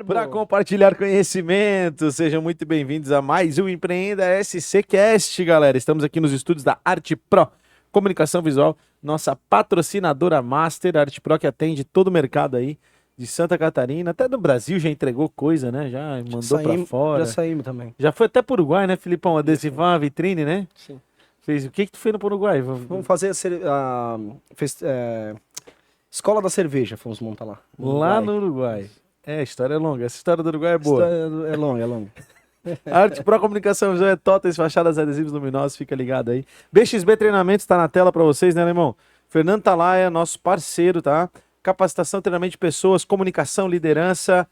Para compartilhar conhecimento, sejam muito bem-vindos a mais um Empreenda SCcast, galera. Estamos aqui nos estúdios da Arte Pro Comunicação Visual, nossa patrocinadora master, a Arte Pro, que atende todo o mercado aí de Santa Catarina, até do Brasil já entregou coisa, né? Já mandou para fora. Já saímos também. Já foi até para o Uruguai, né, Filipão? Adesivar a vitrine, né? Sim. Fez o que tu fez no Uruguai? Vamos fazer Escola da Cerveja, fomos montar lá. Lá no Uruguai. É, a história é longa. Essa história do Uruguai é boa. É longa, é longa. A Arte Pro Comunicação Visual é totens, fachadas, adesivos luminosos, fica ligado aí. BXB Treinamentos está na tela para vocês, né, irmão? Fernando Talaia, nosso parceiro, tá? Capacitação, treinamento de pessoas, comunicação, liderança,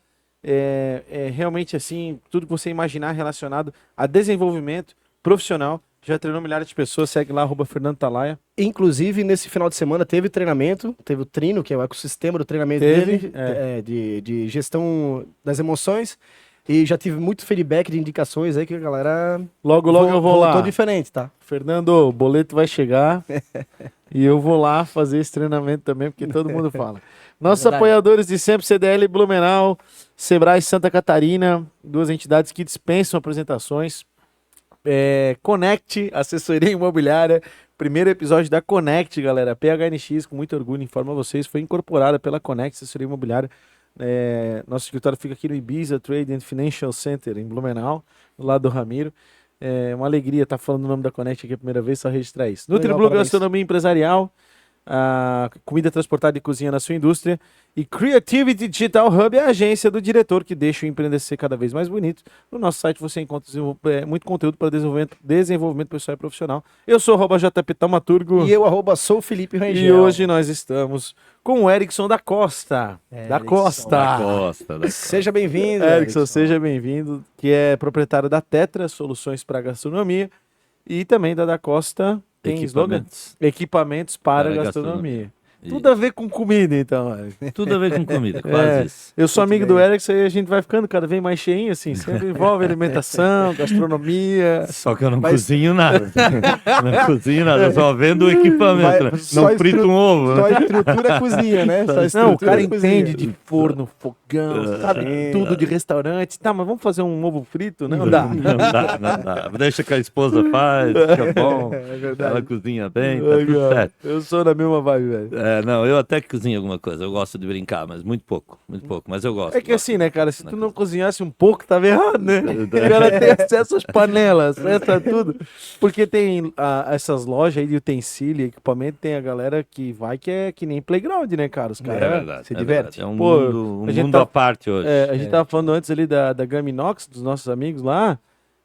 realmente assim, tudo que você imaginar relacionado a desenvolvimento profissional. Já treinou milhares de pessoas, segue lá, @Fernando Talaia. Inclusive, nesse final de semana teve treinamento, teve o Trino, que é o ecossistema do treinamento dele, de gestão das emoções, e já tive muito feedback de indicações aí que a galera logo eu vou lá. Voltou diferente, tá? Fernando, o boleto vai chegar e eu vou lá fazer esse treinamento também, porque todo mundo fala. Nossos apoiadores de sempre, CDL Blumenau, Sebrae Santa Catarina, duas entidades que dispensam apresentações. Connect, assessoria imobiliária, primeiro episódio da Connect, galera. PHNX, com muito orgulho, informa vocês, foi incorporada pela Connect, assessoria imobiliária. Nosso escritório fica aqui no Ibiza Trade and Financial Center, em Blumenau, do lado do Ramiro. Uma alegria estar falando o nome da Connect aqui a primeira vez, só registrar isso. NutriBlue Gastronomia Empresarial, comida transportada e cozinha na sua indústria. E Creativity Digital Hub é a agência do diretor que deixa o empreender ser cada vez mais bonito. No nosso site você encontra muito conteúdo para desenvolvimento pessoal e profissional. Eu sou @JP Taumaturgo. E eu @sou Felipe Rangel. E hoje nós estamos com o Erickson da Costa. Da Costa. Seja bem-vindo, Erickson, seja bem-vindo, que é proprietário da Tetra Soluções para Gastronomia e também da Costa. Tem slogan? Equipamentos para gastronomia. Tudo a ver com comida, então. Tudo a ver com comida, quase isso. Eu sou amigo do Erickson e a gente vai ficando cada vez mais cheinho, assim. Sempre envolve alimentação, gastronomia. Só que eu não cozinho nada. Não cozinho nada, eu só vendo o equipamento. Não frito um ovo. Só a estrutura é cozinha, né? Não, o cara entende de forno, fogão, sabe tudo de restaurante. Tá, mas vamos fazer um ovo frito? Não dá. Não dá. Deixa que a esposa faz, fica bom. É verdade. Ela cozinha bem, tá tudo certo. Eu sou da mesma vibe, velho. Não, eu até cozinho alguma coisa, eu gosto de brincar, mas muito pouco, mas eu gosto. É que assim, né, cara, se tu não cozinhasse um pouco, tava errado, né? O cara tem acesso às panelas, acesso a tudo. Porque tem essas lojas aí de utensílio, equipamento, tem a galera que vai que é que nem playground, né, cara? Os caras se divertem. É um mundo à parte hoje. A gente tava falando antes ali da Gaminox, dos nossos amigos lá.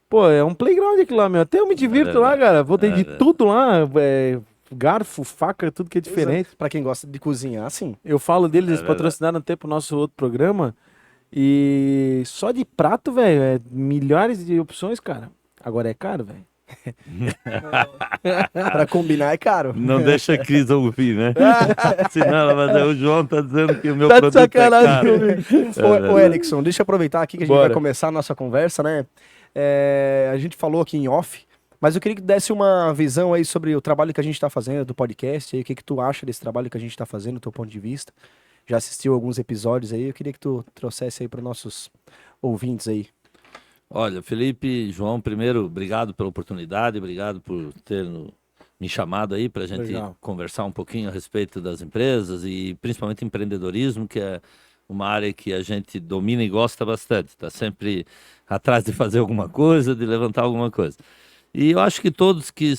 Pô, é um playground aquilo lá, meu. Até eu me divirto lá, cara. Vou ter de tudo lá, garfo, faca, tudo que é diferente. Pra quem gosta de cozinhar, sim. Eu falo deles, eles patrocinaram até pro nosso outro programa. E só de prato, velho, milhares de opções, cara. Agora é caro, velho. Pra combinar é caro. Não deixa a Cris ouvir, né? Senão ela vai dizer, o João tá dizendo que o meu Tá de produto sacanagem é caro. Ô, Erickson, deixa eu aproveitar aqui que a gente Bora. vai começar a nossa conversa, né? A gente falou aqui em off, mas eu queria que desse uma visão aí sobre o trabalho que a gente tá fazendo do podcast, aí, o que tu acha desse trabalho que a gente tá fazendo, do teu ponto de vista. Já assistiu alguns episódios aí, eu queria que tu trouxesse aí para nossos ouvintes aí. Olha, Felipe, João, primeiro, obrigado pela oportunidade, obrigado por ter me chamado aí para a gente conversar um pouquinho a respeito das empresas e principalmente empreendedorismo, que é uma área que a gente domina e gosta bastante, está sempre atrás de fazer alguma coisa, de levantar alguma coisa. E eu acho que todos que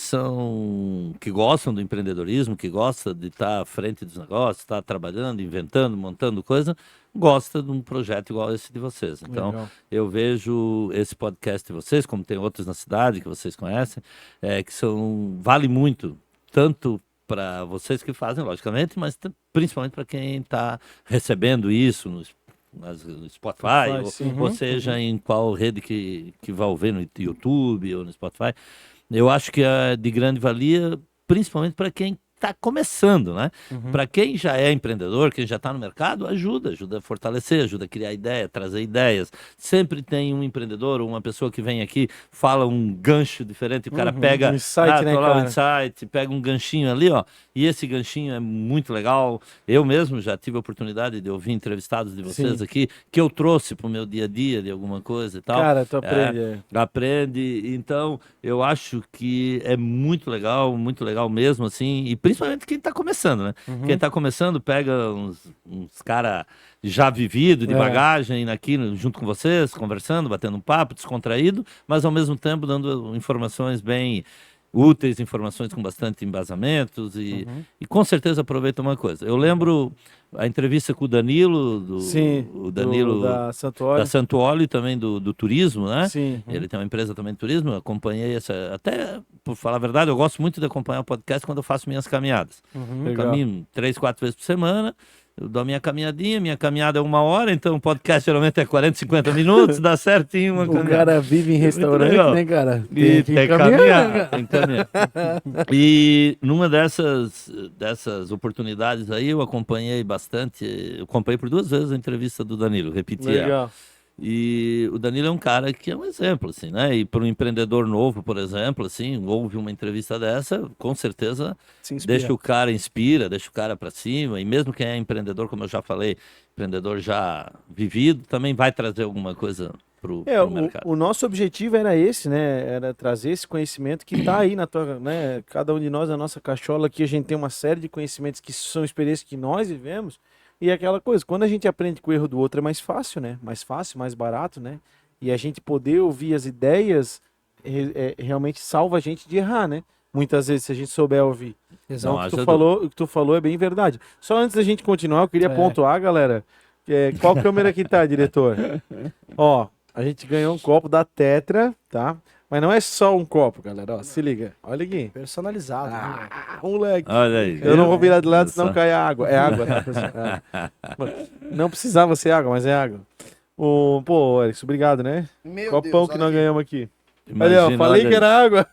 gostam do empreendedorismo, que gostam de estar à frente dos negócios, estar trabalhando, inventando, montando coisa, gosta de um projeto igual esse de vocês. Então, eu vejo esse podcast de vocês, como tem outros na cidade que vocês conhecem, que vale muito, tanto para vocês que fazem, logicamente, mas principalmente para quem está recebendo isso no Spotify, ou seja, em qual rede que vai ouvir, no YouTube ou no Spotify. Eu acho que é de grande valia, principalmente para quem está começando, né? Para quem já é empreendedor, quem já está no mercado, ajuda a fortalecer, ajuda a criar ideia, trazer ideias. Sempre tem um empreendedor ou uma pessoa que vem aqui, fala um gancho diferente, o cara pega um insight, né, tô lá, cara? um insight, pega um ganchinho ali, ó, e esse ganchinho é muito legal. Eu mesmo já tive a oportunidade de ouvir entrevistados de vocês aqui, que eu trouxe para o meu dia a dia de alguma coisa e tal. Cara, tu aprende. Aprende. Então, eu acho que é muito legal mesmo, assim, e principalmente quem está começando, né? Quem está começando pega uns cara já vivido, de bagagem, aqui junto com vocês, conversando, batendo um papo, descontraído, mas ao mesmo tempo dando informações bem úteis, informações com bastante embasamentos e com certeza aproveita uma coisa. Eu lembro a entrevista com o Danilo, o Danilo da Santuoli. Da Santuoli, também do turismo, né? Sim. Ele tem uma empresa também de turismo, eu acompanhei até, por falar a verdade, eu gosto muito de acompanhar o podcast quando eu faço minhas caminhadas. Eu caminho 3, 4 vezes por semana. Eu dou a minha caminhadinha, minha caminhada é 1 hora, então o podcast geralmente é 40, 50 minutos, dá certinho uma caminhada. O cara vive em restaurante, né, cara? Tem que caminhar, tem que caminhar. E numa dessas oportunidades aí, eu acompanhei bastante, eu acompanhei por 2 vezes a entrevista do Danilo, repeti ela. Legal. E o Danilo é um cara que é um exemplo, assim, né? E para um empreendedor novo, por exemplo, assim, ouve uma entrevista dessa, com certeza deixa o cara, inspira, deixa o cara para cima. E mesmo quem é empreendedor, como eu já falei, empreendedor já vivido, também vai trazer alguma coisa pro mercado. O nosso objetivo era esse, né? Era trazer esse conhecimento que está aí na tua, né? Cada um de nós, na nossa cachola aqui, a gente tem uma série de conhecimentos que são experiências que nós vivemos. E aquela coisa, quando a gente aprende com o erro do outro é mais fácil, né? Mais fácil, mais barato, né? E a gente poder ouvir as ideias realmente salva a gente de errar, né? Muitas vezes, se a gente souber ouvir. Então, o que tu falou é bem verdade. Só antes da gente continuar, eu queria pontuar, galera. Qual câmera que tá, diretor? Ó, a gente ganhou um copo da Tetra, tá? Mas não é só um copo, galera. Ó, se liga. Olha aqui. Personalizado. Moleque. Olha aí. Eu não vou virar de lado, senão cai a água. É água, tá, pessoal? Não precisava ser água, mas é água. Pô, Alex, obrigado, né? Meu Copão Deus, que nós ganhamos aqui. Imagina, Olha, falei que era água.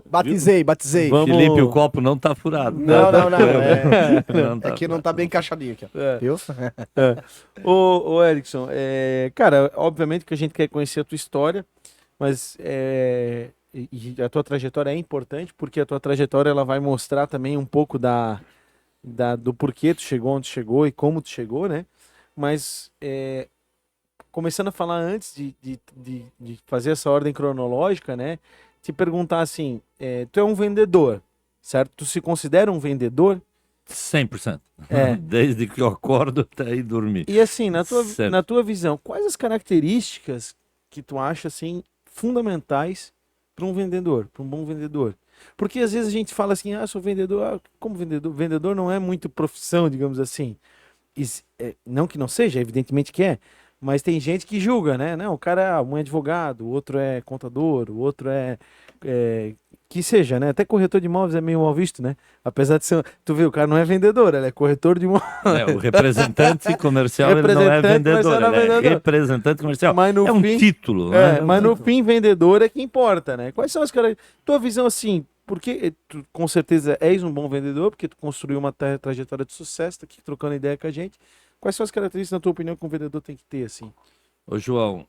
Batizei. Vamos... Felipe, o copo não tá furado. Não. Não Aqui não tá bem encaixadinho aqui, ó. Viu? Ô, Erickson, cara, obviamente que a gente quer conhecer a tua história, mas e a tua trajetória é importante, porque a tua trajetória ela vai mostrar também um pouco do porquê tu chegou onde chegou e como tu chegou, né? Mas começando a falar antes de fazer essa ordem cronológica, né? Te perguntar assim, tu é um vendedor, certo? Tu se considera um vendedor? 100%. Desde que eu acordo até ir dormir. E assim, na tua visão, quais as características que tu acha assim fundamentais para um vendedor, para um bom vendedor? Porque às vezes a gente fala assim, sou vendedor, como vendedor? Vendedor não é muito profissão, digamos assim. Não que não seja, evidentemente que é, mas tem gente que julga, né? Não, o cara é um advogado, o outro é contador, o outro que seja, né? Até corretor de imóveis é meio mal visto, né? Apesar de ser... Tu vê, o cara não é vendedor, ele é corretor de imóveis. O representante comercial ele não é vendedor, ele é representante comercial. Mas no fim, um título, né? Mas no fim, vendedor é que importa, né? Quais são as características? Tua visão, assim, porque tu com certeza és um bom vendedor, porque tu construiu uma trajetória de sucesso, tá aqui trocando ideia com a gente. Quais são as características, na tua opinião, que um vendedor tem que ter, assim? Ô, João,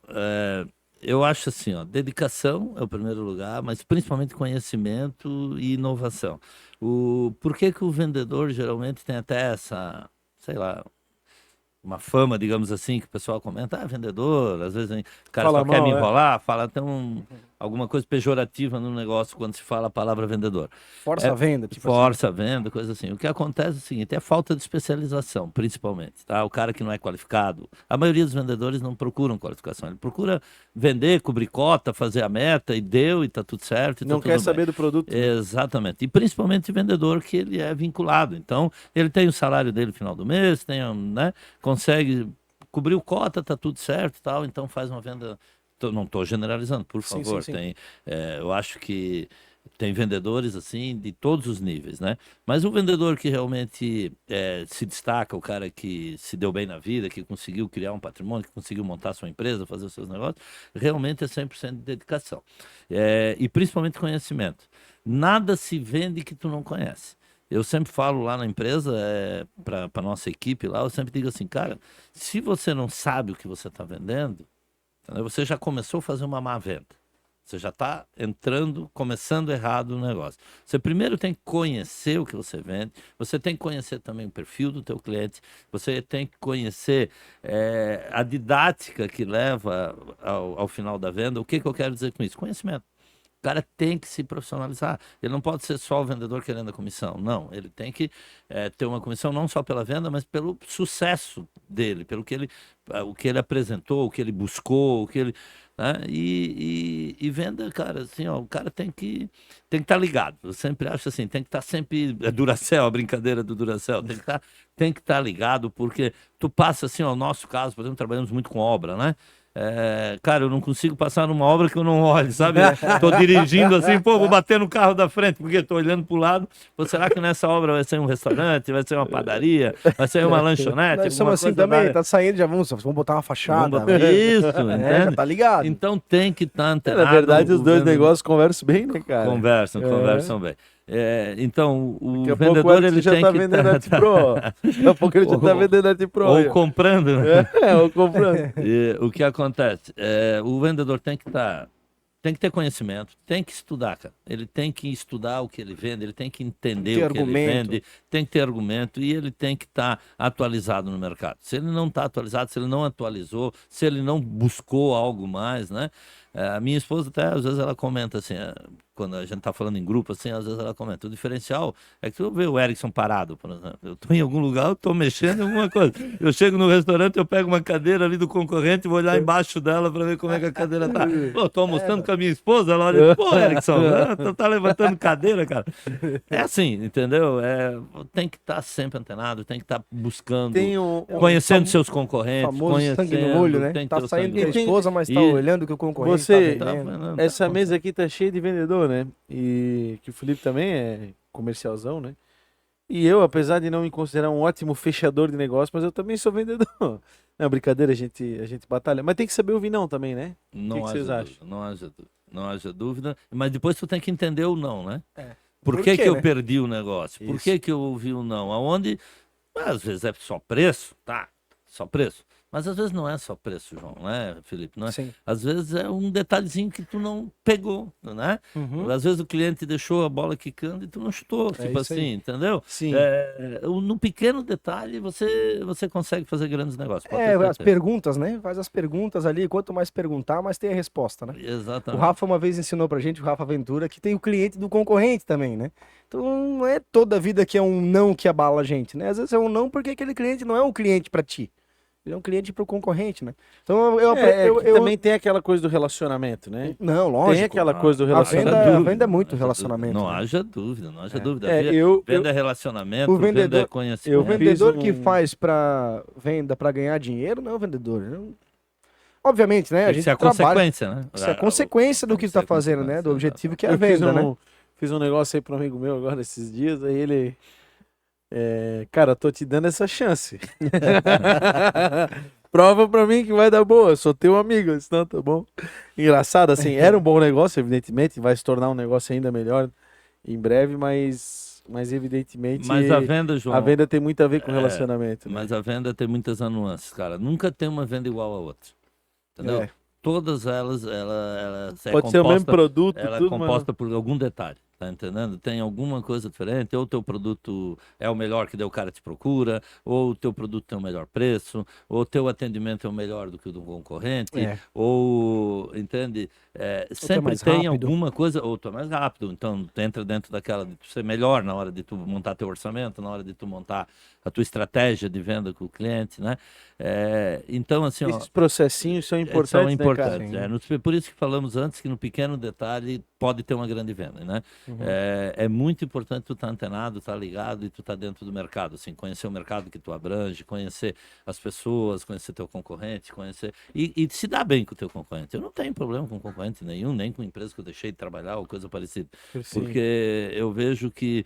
eu acho assim, ó, dedicação é o primeiro lugar, mas principalmente conhecimento e inovação. Por que o vendedor geralmente tem até essa, sei lá, uma fama, digamos assim, que o pessoal comenta, vendedor, às vezes o cara só quer me enrolar, fala até alguma coisa pejorativa no negócio quando se fala a palavra vendedor. Força a venda. Tipo força a venda, coisa assim. O que acontece é o seguinte, é falta de especialização, principalmente, tá? O cara que não é qualificado, a maioria dos vendedores não procuram qualificação, ele procura vender, cobrir cota, fazer a meta, e tá tudo certo. E não tá quer tudo saber bem. do produto. Exatamente. E principalmente vendedor que ele é vinculado. Então, ele tem o salário dele no final do mês, né? Consegue cobrir o cota, tá tudo certo e tal, então faz uma venda. Não estou generalizando, por favor. Sim. Eu acho que Tem vendedores, assim, de todos os níveis, né? Mas o vendedor que realmente se destaca, o cara que se deu bem na vida, que conseguiu criar um patrimônio, que conseguiu montar sua empresa, fazer os seus negócios, realmente é 100% de dedicação. E principalmente conhecimento. Nada se vende que tu não conhece. Eu sempre falo lá na empresa, para a nossa equipe lá, eu sempre digo assim, cara, se você não sabe o que você está vendendo, entendeu? Você já começou a fazer uma má venda. Você já está começando errado no negócio. Você primeiro tem que conhecer o que você vende, você tem que conhecer também o perfil do teu cliente, você tem que conhecer a didática que leva ao final da venda. O que eu quero dizer com isso? Conhecimento. O cara tem que se profissionalizar. Ele não pode ser só o vendedor querendo a comissão. Não, ele tem que ter uma comissão não só pela venda, mas pelo sucesso dele, pelo que o que ele apresentou, o que ele buscou, o que ele... Né? E venda, cara, assim, ó, o cara tem que estar ligado. Eu sempre acho assim, tem que estar sempre... É Duracell, a brincadeira do Duracell. Tem que estar ligado, porque tu passa assim, ó, o nosso caso, por exemplo, trabalhamos muito com obra, né? Cara, eu não consigo passar numa obra que eu não olhe, sabe? Tô dirigindo assim, pô, vou bater no carro da frente, porque tô olhando pro lado. Pô, será que nessa obra vai ser um restaurante, vai ser uma padaria, vai ser uma lanchonete? Nós somos assim também, tá saindo, já vamos botar uma fachada. Isso, já tá ligado. Então tem que estar antenado. Na verdade, os dois negócios conversam bem, né, cara? Conversam bem. Então, o Daqui a vendedor pouco ele já tem tá que vendendo Arte Pro. Daqui a pouco ele já tá vendendo Arte Pro. Ou comprando, né? Ou comprando. O que acontece? O vendedor tem que ter conhecimento, tem que estudar, cara. Ele tem que estudar o que ele vende, ele tem que entender o que ele vende, tem que ter argumento e ele tem que estar atualizado no mercado. Se ele não está atualizado, se ele não atualizou, se ele não buscou algo mais, né? A minha esposa até, às vezes, ela comenta assim, quando a gente está falando em grupo, assim, às vezes ela comenta, o diferencial é que tu vê o Erickson parado, por exemplo. Eu estou em algum lugar, eu estou mexendo em alguma coisa. Eu chego no restaurante, eu pego uma cadeira ali do concorrente e vou olhar embaixo dela para ver como é que a cadeira tá. Pô, estou almoçando com a minha esposa, ela olha, pô, Erickson, tu tá levantando cadeira, cara. É assim, entendeu? Tem que estar sempre antenado, tem que estar buscando, conhecendo seus concorrentes, famoso sangue no olho, né? Tá saindo com a esposa, mas tá olhando o que o concorrente essa mesa aqui tá cheia de vendedor, né? E que o Felipe também é comercialzão, né? E eu, apesar de não me considerar um ótimo fechador de negócio, mas eu também sou vendedor. Não, brincadeira, a gente batalha. Mas tem que saber ouvir não também, né? Não o que vocês acham? Não haja dúvida. Mas depois tu tem que entender o não, né? Por que eu perdi o negócio? Por que eu ouvi o não? Aonde, às vezes é só preço, tá? Só preço. Mas às vezes não é só preço, João, né, Felipe? Não é? Sim. Às vezes é um detalhezinho que tu não pegou, né? Às vezes o cliente deixou a bola quicando e tu não chutou, tipo assim, entendeu? Sim. No pequeno detalhe você consegue fazer grandes negócios. As perguntas, né? Faz as perguntas ali, quanto mais perguntar, mais tem a resposta, né? Exatamente. O Rafa uma vez ensinou pra gente, o Rafa Ventura, que tem o cliente do concorrente também, né? Então não é toda a vida que é um não que abala a gente, né? Às vezes é um não porque aquele cliente não é um cliente pra ti. Ele é um cliente pro concorrente, né? Então eu também tem aquela coisa do relacionamento, né? Não, lógico. Tem aquela coisa do relacionamento. A venda é muito relacionamento. Não né? haja dúvida, não haja dúvida. Venda é relacionamento, venda é conhecimento. O vendedor que faz pra venda para ganhar dinheiro não é o vendedor. Obviamente, né? A gente é consequência, né? Isso é consequência do que está fazendo, né? Do objetivo que é a venda, né? Fiz um negócio aí para um amigo meu agora esses dias, aí ele... cara, tô te dando essa chance. Prova pra mim que vai dar boa. Eu sou teu amigo, senão tá bom. Engraçado, assim, era um bom negócio, evidentemente, vai se tornar um negócio ainda melhor em breve, mas evidentemente... Mas a venda, João... A venda tem muito a ver com relacionamento. Mas a venda tem muitas nuances, cara. Nunca tem uma venda igual a outra. Entendeu? Todas elas, ela pode ser o mesmo produto, ela é composta por algum detalhe. Tá entendendo? Tem alguma coisa diferente, ou o teu produto é o melhor que daí o cara te procura, ou o teu produto tem o melhor preço, ou o teu atendimento é o melhor do que o do concorrente, ou, entende? Sempre tem alguma coisa, ou tu é mais rápido, então entra dentro daquela de tu ser melhor na hora de tu montar teu orçamento, na hora de tu montar a tua estratégia de venda com o cliente, né? Então, assim, esses processinhos são importantes, são né, importantes. cara? Por isso que falamos antes que no pequeno detalhe pode ter uma grande venda, né? Uhum. É muito importante tu estar antenado, estar ligado e tu estar dentro do mercado, assim, conhecer o mercado que tu abrange, conhecer as pessoas, conhecer teu concorrente, conhecer e se dar bem com o teu concorrente. Eu não tenho problema com concorrente nenhum, nem com empresa que eu deixei de trabalhar ou coisa parecida, porque eu vejo que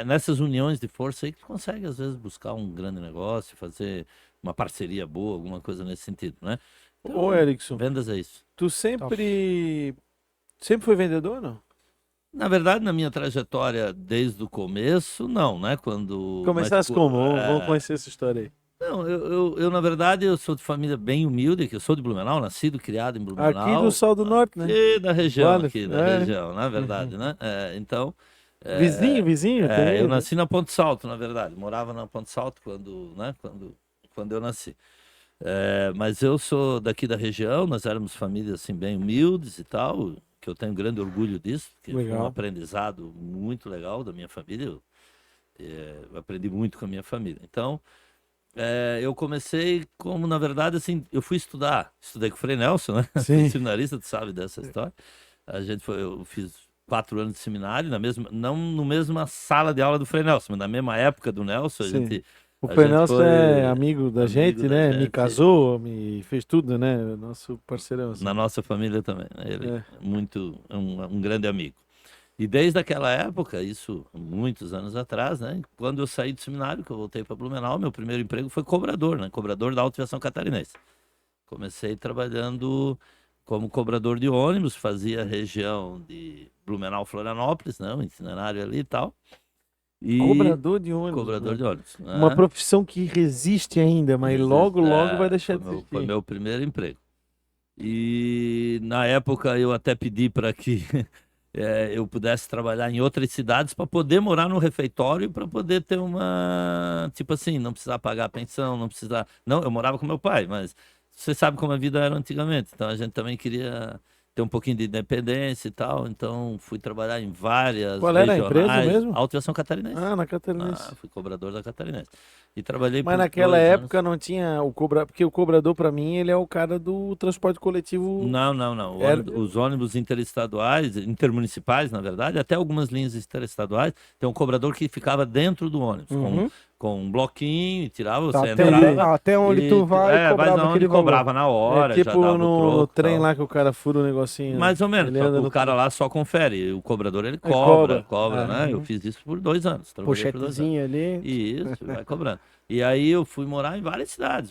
nessas uniões de força aí que tu consegue às vezes buscar um grande negócio, fazer uma parceria boa, alguma coisa nesse sentido, né? Então, Ô, Erickson, vendas é isso. tu sempre foi vendedor, não? Na verdade, na minha trajetória desde o começo, não, né? Começasse como? Vamos conhecer essa história aí. Não, na verdade, eu sou de família bem humilde, que eu sou de Blumenau, nascido, criado em Blumenau. Aqui do Sol do Norte, né? Da região, aqui da região, na verdade, né? Então... Vizinho? Eu nasci na Ponte Salto, na verdade. Morava na Ponte Salto quando eu nasci. Mas eu sou daqui da região, nós éramos famílias assim, bem humildes e tal, que eu tenho grande orgulho disso, porque foi um aprendizado muito legal da minha família. Eu aprendi muito com a minha família. Então, eu comecei como, na verdade, assim, eu fui estudei com o Frei Nelson, né? Sim. Seminarista, tu sabe dessa história. Eu fiz 4 anos de seminário, não na mesma sala de aula do Frei Nelson, mas na mesma época do Nelson. O Frei Nelson é amigo da gente, né? Me casou, me fez tudo, né? Nosso parceirão. Assim. Na nossa família também. Ele é um grande amigo. E desde aquela época, isso muitos anos atrás, né? Quando eu saí do seminário, que eu voltei para Blumenau, meu primeiro emprego foi cobrador, né? Cobrador da Autoaviação Catarinense. Comecei trabalhando como cobrador de ônibus, fazia a região de Blumenau-Florianópolis, né? Um itinerário ali e tal. Cobrador de ônibus. Cobrador de ônibus. Uma profissão que resiste ainda, mas logo vai deixar de existir. Foi meu primeiro emprego. E na época eu até pedi para que eu pudesse trabalhar em outras cidades para poder morar no refeitório, para poder ter uma... Tipo assim, não precisar pagar a pensão, não precisar... Não, eu morava com meu pai, mas você sabe como a vida era antigamente. Então a gente também queria ter um pouquinho de independência e tal. Então fui trabalhar em várias Qual era a empresa mesmo? Autoaviação Catarinense. Na Catarinense. Fui cobrador da Catarinense. E trabalhei Mas naquela época não tinha o cobrador, porque o cobrador para mim ele é o cara do transporte coletivo. Não. Os ônibus interestaduais, intermunicipais, na verdade, até algumas linhas interestaduais, tem um cobrador que ficava dentro do ônibus, com um bloquinho, e tirava, você entrava. Até onde tu vai, cobrava na hora. Tipo já dava no trem tal. lá que o cara fura o negocinho. Mais ou menos, o cara lá só confere, o cobrador ele cobra, né? Eu fiz isso por 2 anos. Pochetezinha ali. Isso, vai cobrando. E aí eu fui morar em várias cidades.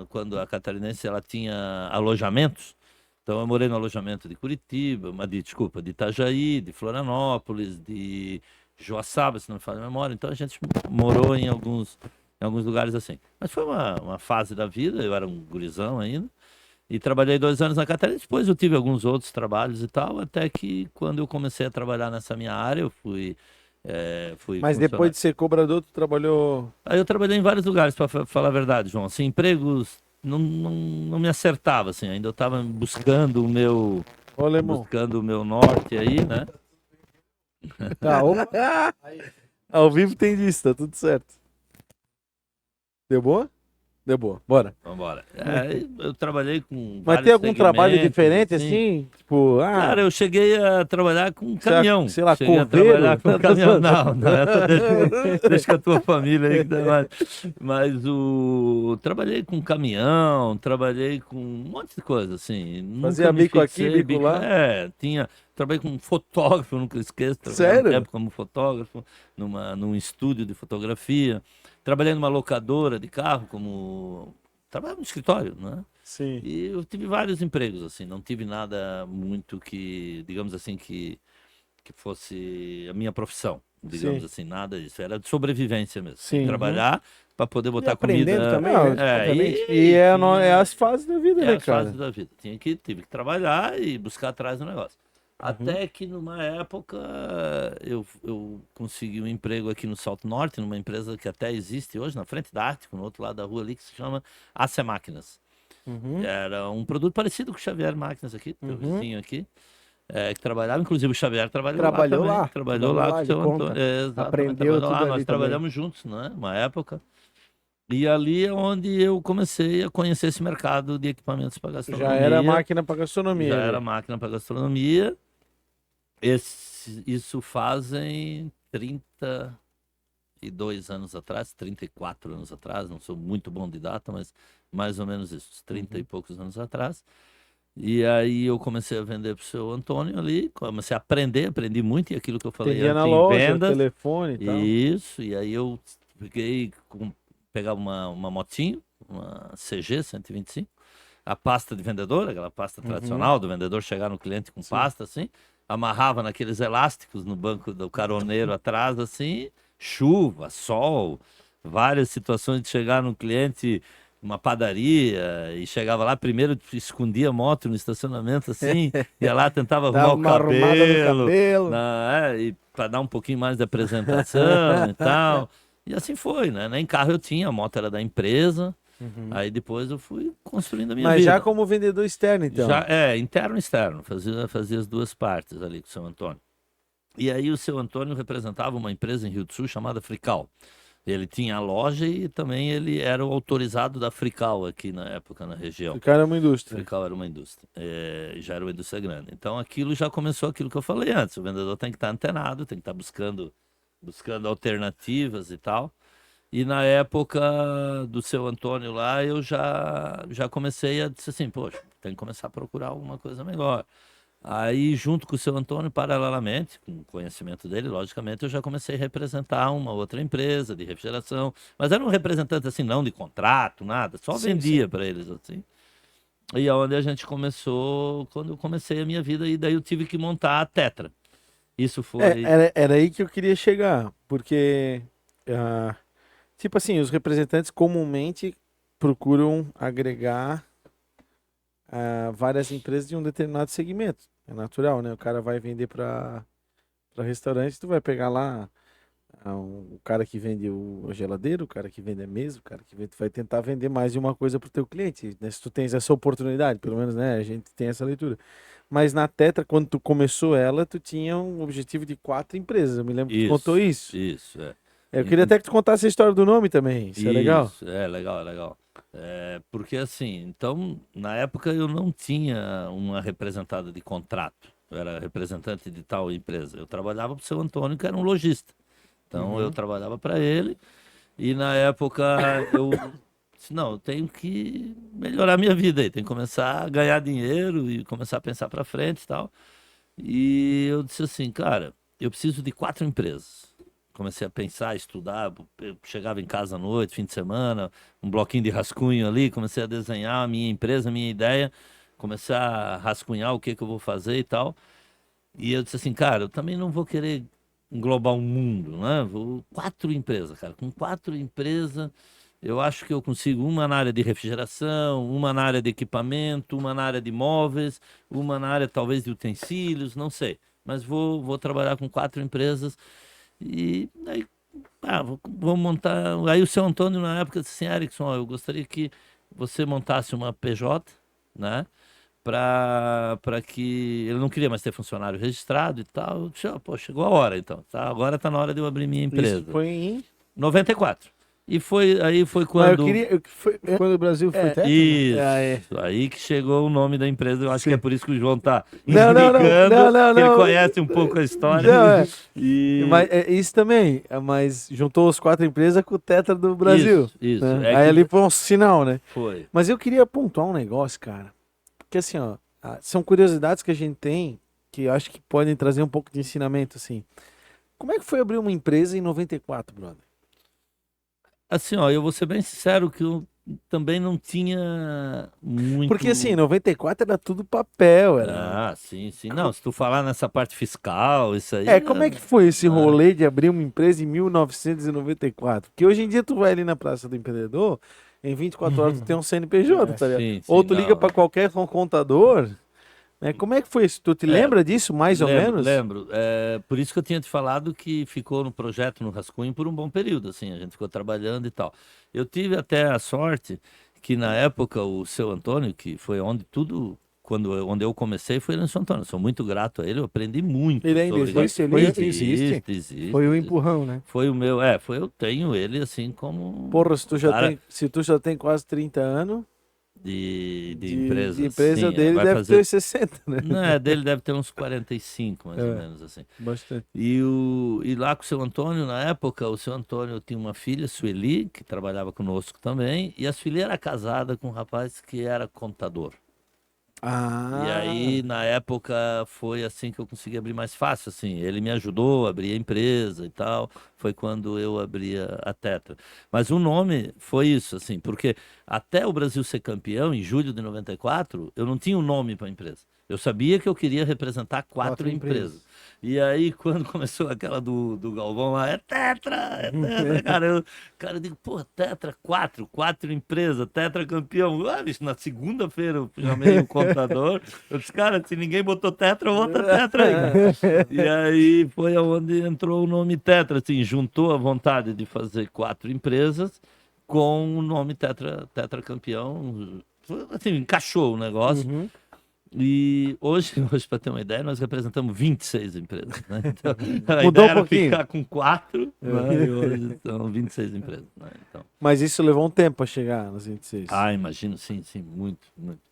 Quando a Catarinense ela tinha alojamentos. Então eu morei no alojamento de Curitiba, de Itajaí, de Florianópolis, de Joaçaba, se não me falha a memória. Então a gente morou em alguns lugares assim. Mas foi uma fase da vida, eu era um gurizão ainda. E trabalhei 2 anos na Catarinense. Depois eu tive alguns outros trabalhos e tal, até que quando eu comecei a trabalhar nessa minha área, eu fui Mas depois de ser cobrador, tu trabalhou... Aí eu trabalhei em vários lugares, para falar a verdade, João. Assim, empregos não me acertava, assim. Ainda eu estava buscando o meu norte aí, né? Tá, ao vivo tem disso, tá tudo certo. Deu boa? Deu boa, bora. Vambora. Eu trabalhei com Mas tem algum trabalho diferente, assim? Tipo, Cara, eu cheguei a trabalhar com caminhão. Sei lá, cheguei coveiro? a trabalhar com caminhão. Não, essa deixa com a tua família aí. Mas trabalhei com caminhão, trabalhei com um monte de coisa, assim. Fazia bico aqui, bico lá? Trabalhei como fotógrafo, nunca esqueço. Sério? Tempo como fotógrafo, num estúdio de fotografia. Trabalhei numa locadora de carro, trabalhava no escritório, né? Sim. E eu tive vários empregos, assim, não tive nada muito que, digamos assim, que fosse a minha profissão, digamos assim, nada disso. Era de sobrevivência mesmo. Sim. Trabalhar para poder botar aprendendo comida. também, é as fases da vida, né, cara? As fases da vida. Tive que trabalhar e buscar atrás do negócio. Até que numa época eu consegui um emprego aqui no Salto Norte, numa empresa que até existe hoje, na frente da Ártico, no outro lado da rua ali, que se chama AC Máquinas. Era um produto parecido com o Xavier Máquinas aqui, teu vizinho aqui. que trabalhava, inclusive o Xavier trabalhou lá também. Trabalhou lá com o seu Antônio. Aprendeu tudo ali nós trabalhamos juntos, né? Uma época. E ali é onde eu comecei a conhecer esse mercado de equipamentos para gastronomia. Já era máquina para gastronomia. Já era máquina para gastronomia. Isso fazem 32 anos atrás, 34 anos atrás, não sou muito bom de data, mas mais ou menos isso, 30 e poucos anos atrás. E aí eu comecei a vender para o seu Antônio ali, comecei a aprendi muito, e aquilo que eu falei Atendia antes, na em loja, vendas. telefone e tal. Isso, e aí eu pegava uma motinho, uma CG 125, a pasta de vendedor, aquela pasta tradicional do vendedor chegar no cliente com pasta, assim, amarrava naqueles elásticos no banco do caroneiro atrás, assim, chuva, sol, várias situações de chegar no cliente, uma padaria, e chegava lá, primeiro escondia a moto no estacionamento, assim, ia lá, tentava arrumar o cabelo, e para dar um pouquinho mais de apresentação e tal. E assim foi, né? Nem carro eu tinha, a moto era da empresa. Aí depois eu fui construindo a minha vida. Mas já como vendedor externo, então? Já, interno e externo. Fazia as duas partes ali com o seu Antônio. E aí o seu Antônio representava uma empresa em Rio do Sul chamada Frical. Ele tinha a loja e também ele era o autorizado da Frical aqui na época, na região. Frical era uma indústria. Frical era uma indústria. Já era uma indústria grande. Então aquilo já começou aquilo que eu falei antes. O vendedor tem que estar antenado, tem que estar buscando alternativas e tal. E na época do seu Antônio lá, eu já comecei a dizer assim, poxa, tem que começar a procurar alguma coisa melhor. Aí, junto com o seu Antônio, paralelamente, com o conhecimento dele, logicamente, eu já comecei a representar uma outra empresa de refrigeração. Mas era um representante, assim, não de contrato, nada, só vendia para eles, assim. E é onde a gente começou, quando eu comecei a minha vida, e daí eu tive que montar a Tetra. Isso foi... Era aí que eu queria chegar, porque, tipo assim, os representantes comumente procuram agregar várias empresas de um determinado segmento. É natural, né? O cara vai vender para restaurante, tu vai pegar lá o cara que vende a geladeira, o cara que vende a mesa, o cara que vende, tu vai tentar vender mais de uma coisa para o teu cliente, né? Se tu tens essa oportunidade, pelo menos, né? A gente tem essa leitura. Mas na Tetra, quando tu começou ela, tu tinha um objetivo de 4 empresas. Eu me lembro que tu contou isso. Isso, Eu queria até que tu contasse a história do nome também. Isso é legal? Legal. Porque assim, então, na época eu não tinha uma representada de contrato. Eu era representante de tal empresa. Eu trabalhava para o seu Antônio, que era um lojista. Então, eu trabalhava para ele. E na época eu disse, não, eu tenho que melhorar minha vida aí. Tenho que começar a ganhar dinheiro e começar a pensar para frente e tal. E eu disse assim, cara, eu preciso de 4 empresas. Comecei a pensar, estudar, eu chegava em casa à noite, fim de semana, um bloquinho de rascunho ali, comecei a desenhar a minha empresa, a minha ideia, comecei a rascunhar o que eu vou fazer e tal. E eu disse assim, cara, eu também não vou querer englobar um mundo, né? 4 empresas, cara. Com 4 empresas, eu acho que eu consigo uma na área de refrigeração, uma na área de equipamento, uma na área de móveis, uma na área talvez de utensílios, não sei. Mas vou trabalhar com 4 empresas. E aí, vou montar. Aí o seu Antônio, na época, disse assim: Erickson, eu gostaria que você montasse uma PJ, né? Para que ele não queria mais ter funcionário registrado e tal. Eu disse, pô, chegou a hora então. Tá, agora está na hora de eu abrir minha empresa. Isso foi em 94. E aí foi quando. Quando o Brasil foi Tetra? Isso. Aí que chegou o nome da empresa. Eu acho que é por isso que o João tá não, ele conhece um pouco a história. Não, Mas isso também. Mas juntou as 4 empresas com o Tetra do Brasil. Isso. Né? Aí ali foi um sinal, né? Foi. Mas eu queria pontuar um negócio, cara. Porque assim, são curiosidades que a gente tem que eu acho que podem trazer um pouco de ensinamento, assim. Como é que foi abrir uma empresa em 94, brother? Assim, eu vou ser bem sincero que eu também não tinha muito... Porque assim, em 94 era tudo papel. Sim. Não, se tu falar nessa parte fiscal, isso aí... Como é que foi esse rolê de abrir uma empresa em 1994? Porque hoje em dia tu vai ali na Praça do Empreendedor, em 24 horas tu tem um CNPJ, tá ligado? Sim, ou tu liga para qualquer contador... Como é que foi isso? Tu te lembra disso, mais ou menos? Lembro. Por isso que eu tinha te falado que ficou no projeto, no rascunho, por um bom período, assim, a gente ficou trabalhando e tal. Eu tive até a sorte que, na época, o seu Antônio, que foi onde tudo onde eu comecei foi em Santo Antônio. Sou muito grato a ele, eu aprendi muito. Ele ainda existe. Foi o empurrão, né? Foi o meu, eu tenho ele assim como... Porra, se tu já tem quase 30 anos... De empresa. De empresa, sim, dele deve ter 60, né? Não, dele deve ter uns 45, mais ou menos, assim. Bastante. E lá com o seu Antônio, na época, o seu Antônio tinha uma filha, Sueli, que trabalhava conosco também, e a Sueli era casada com um rapaz que era contador. E aí, na época, foi assim que eu consegui abrir mais fácil, assim. Ele me ajudou a abrir a empresa e tal. Foi quando eu abri a Tetra. Mas o nome foi isso, assim, porque até o Brasil ser campeão, em julho de 94, eu não tinha um nome para a empresa. Eu sabia que eu queria representar quatro empresas. E aí, quando começou aquela do Galvão lá, é Tetra, cara. Eu digo, pô, Tetra, quatro empresas, Tetra campeão. Bicho, na segunda-feira eu chamei o contador. Eu disse, cara, se ninguém botou Tetra, eu boto Tetra aí. E aí foi onde entrou o nome Tetra, assim, juntou a vontade de fazer 4 empresas com o nome Tetra campeão. Assim, encaixou o negócio. Uhum. E hoje para ter uma ideia, nós representamos 26 empresas, né? Então, a Mudou ideia era um pouquinho. ficar com 4, né? E hoje são 26 empresas, né? Então... Mas isso levou um tempo para chegar nas 26. Imagino, sim, muito.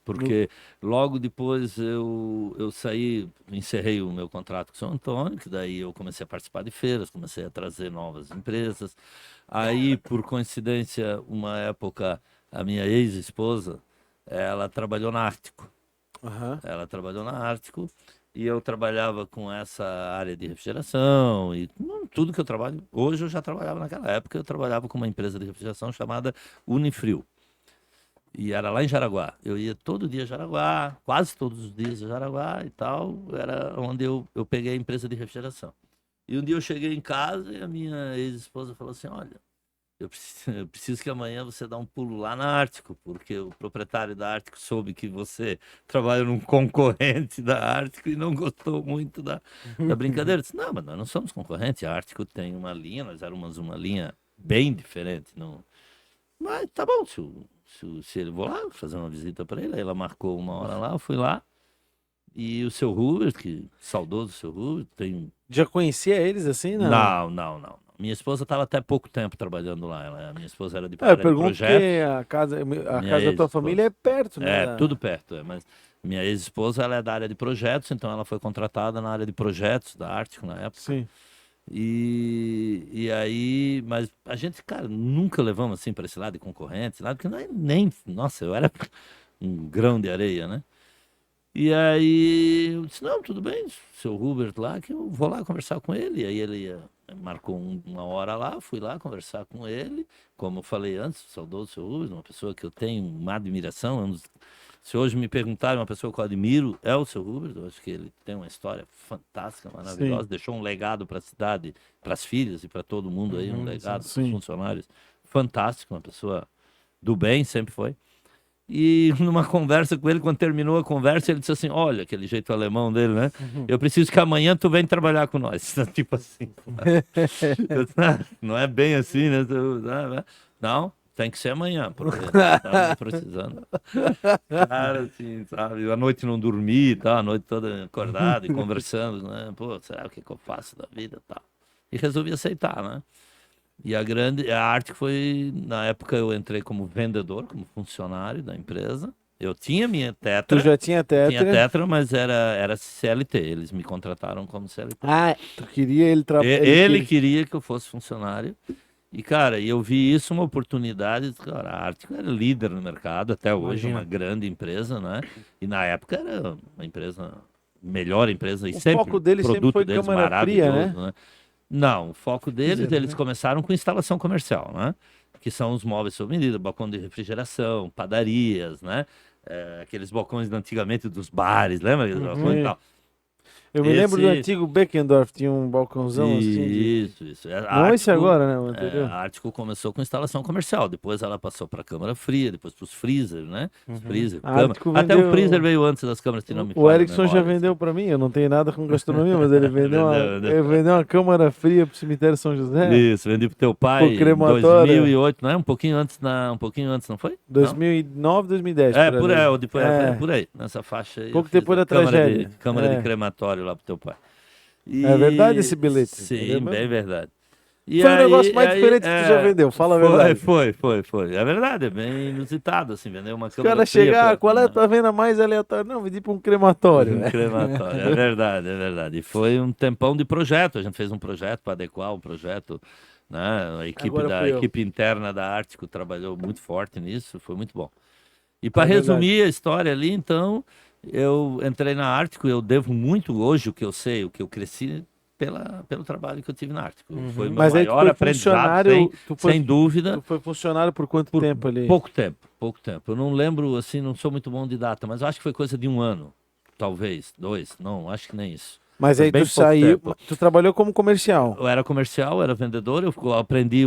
Porque logo depois eu saí, encerrei o meu contrato com o São Antônio, que daí eu comecei a participar de feiras, comecei a trazer novas empresas. Aí, por coincidência, uma época, a minha ex-esposa, ela trabalhou na Ártico. Uhum. Ela trabalhou na Ártico e eu trabalhava com essa área de refrigeração e tudo que eu trabalho. Hoje eu já trabalhava naquela época, eu trabalhava com uma empresa de refrigeração chamada Unifrio. E era lá em Jaraguá. Eu ia todo dia a Jaraguá, quase todos os dias a Jaraguá e tal. Era onde eu peguei a empresa de refrigeração. E um dia eu cheguei em casa e a minha ex-esposa falou assim, olha, eu preciso que amanhã você dê um pulo lá na Ártico, porque o proprietário da Ártico soube que você trabalha num concorrente da Ártico e não gostou muito da brincadeira. Eu disse, não, mas nós não somos concorrentes, a Ártico tem uma linha, nós éramos uma linha bem diferente. Não... Mas tá bom, se ele vou lá fazer uma visita para ele, aí ela marcou uma hora lá, eu fui lá, e o seu Hubert, que saudoso seu Hubert, tem... Já conhecia eles assim, não? Não. Minha esposa estava até pouco tempo trabalhando lá. Minha esposa era de projetos. Porque a casa da tua família é perto, né? Tudo perto. Mas minha ex-esposa ela é da área de projetos, então ela foi contratada na área de projetos da Ártico na época. Sim. E aí, mas a gente, cara, nunca levamos assim para esse lado de concorrentes, porque não é nem. Nossa, eu era um grão de areia, né? E aí eu disse, não, tudo bem, seu Hubert lá, que eu vou lá conversar com ele. E aí ele marcou uma hora lá, fui lá conversar com ele. Como eu falei antes, saudoso seu Hubert, uma pessoa que eu tenho uma admiração. Se hoje me perguntarem uma pessoa que eu admiro, é o seu Hubert. Eu acho que ele tem uma história fantástica, maravilhosa. Sim. Deixou um legado para a cidade, para as filhas e para todo mundo aí, um legado para os funcionários. Fantástico, uma pessoa do bem, sempre foi. E numa conversa com ele, quando terminou a conversa, ele disse assim, olha, aquele jeito alemão dele, né? Eu preciso que amanhã tu venha trabalhar com nós. Tipo assim. Eu disse, não é bem assim, né? Não, tem que ser amanhã, porque estamos precisando. Cara, assim, sabe? A noite não dormi e tal, a noite toda acordada e conversando, né? Pô, será o que eu faço da vida e tal? E resolvi aceitar, né? E a Ártico foi, na época eu entrei como vendedor, como funcionário da empresa. Eu tinha minha Tetra. Tu já tinha Tetra? Tinha Tetra, mas era CLT. Eles me contrataram como CLT. Tu queria ele trabalhar? Ele queria que eu fosse funcionário. E, cara, eu vi isso uma oportunidade. Cara, a Ártico era líder no mercado, até hoje, uma grande empresa, né? E na época era uma empresa, melhor empresa. E o sempre, foco deles sempre foi câmara fria, né? Não, o foco deles, eles começaram com instalação comercial, né? Que são os móveis sob medida, balcão de refrigeração, padarias, né? Aqueles balcões de antigamente dos bares, lembra? E tal. Eu me lembro do antigo Beckendorf, tinha um balcãozão assim. Isso. Não esse agora, né? Entendeu? A Artico começou com instalação comercial, depois ela passou para a câmara fria, depois para os freezer, né? Os freezer, até o freezer veio antes das câmaras, se não me O Erickson já vendeu para mim, eu não tenho nada com gastronomia, mas ele vendeu uma câmara fria pro cemitério São José. Isso, vendi pro teu pai em 2008, não é? Um pouquinho antes, não foi? 2009, 2010. Por aí, nessa faixa aí. Pouco depois da tragédia. Câmara de crematório lá pro teu pai. É verdade esse bilhete? Sim, bem verdade. Foi o negócio mais diferente que tu já vendeu, fala a verdade. Foi. É verdade, é bem inusitado, assim, vender uma câmara. Os caras chegar, qual é a tua venda mais aleatória? Não, vendi para um crematório. Crematório, é verdade. E foi um tempão de projeto, a gente fez um projeto para adequar o projeto, né? A equipe interna da Artico trabalhou muito forte nisso, foi muito bom. E para resumir a história ali, então, eu entrei na Artico, eu devo muito hoje o que eu sei, o que eu cresci pelo trabalho que eu tive na Artico. Foi o meu maior aprendizado, sem dúvida. Tu foi funcionário por quanto tempo ali? Pouco tempo. Eu não lembro, assim, não sou muito bom de data, mas eu acho que foi coisa de 1 ano, talvez, 2, não, acho que nem isso. Mas aí tu saiu, tu trabalhou como comercial. Eu era comercial, era vendedor, eu aprendi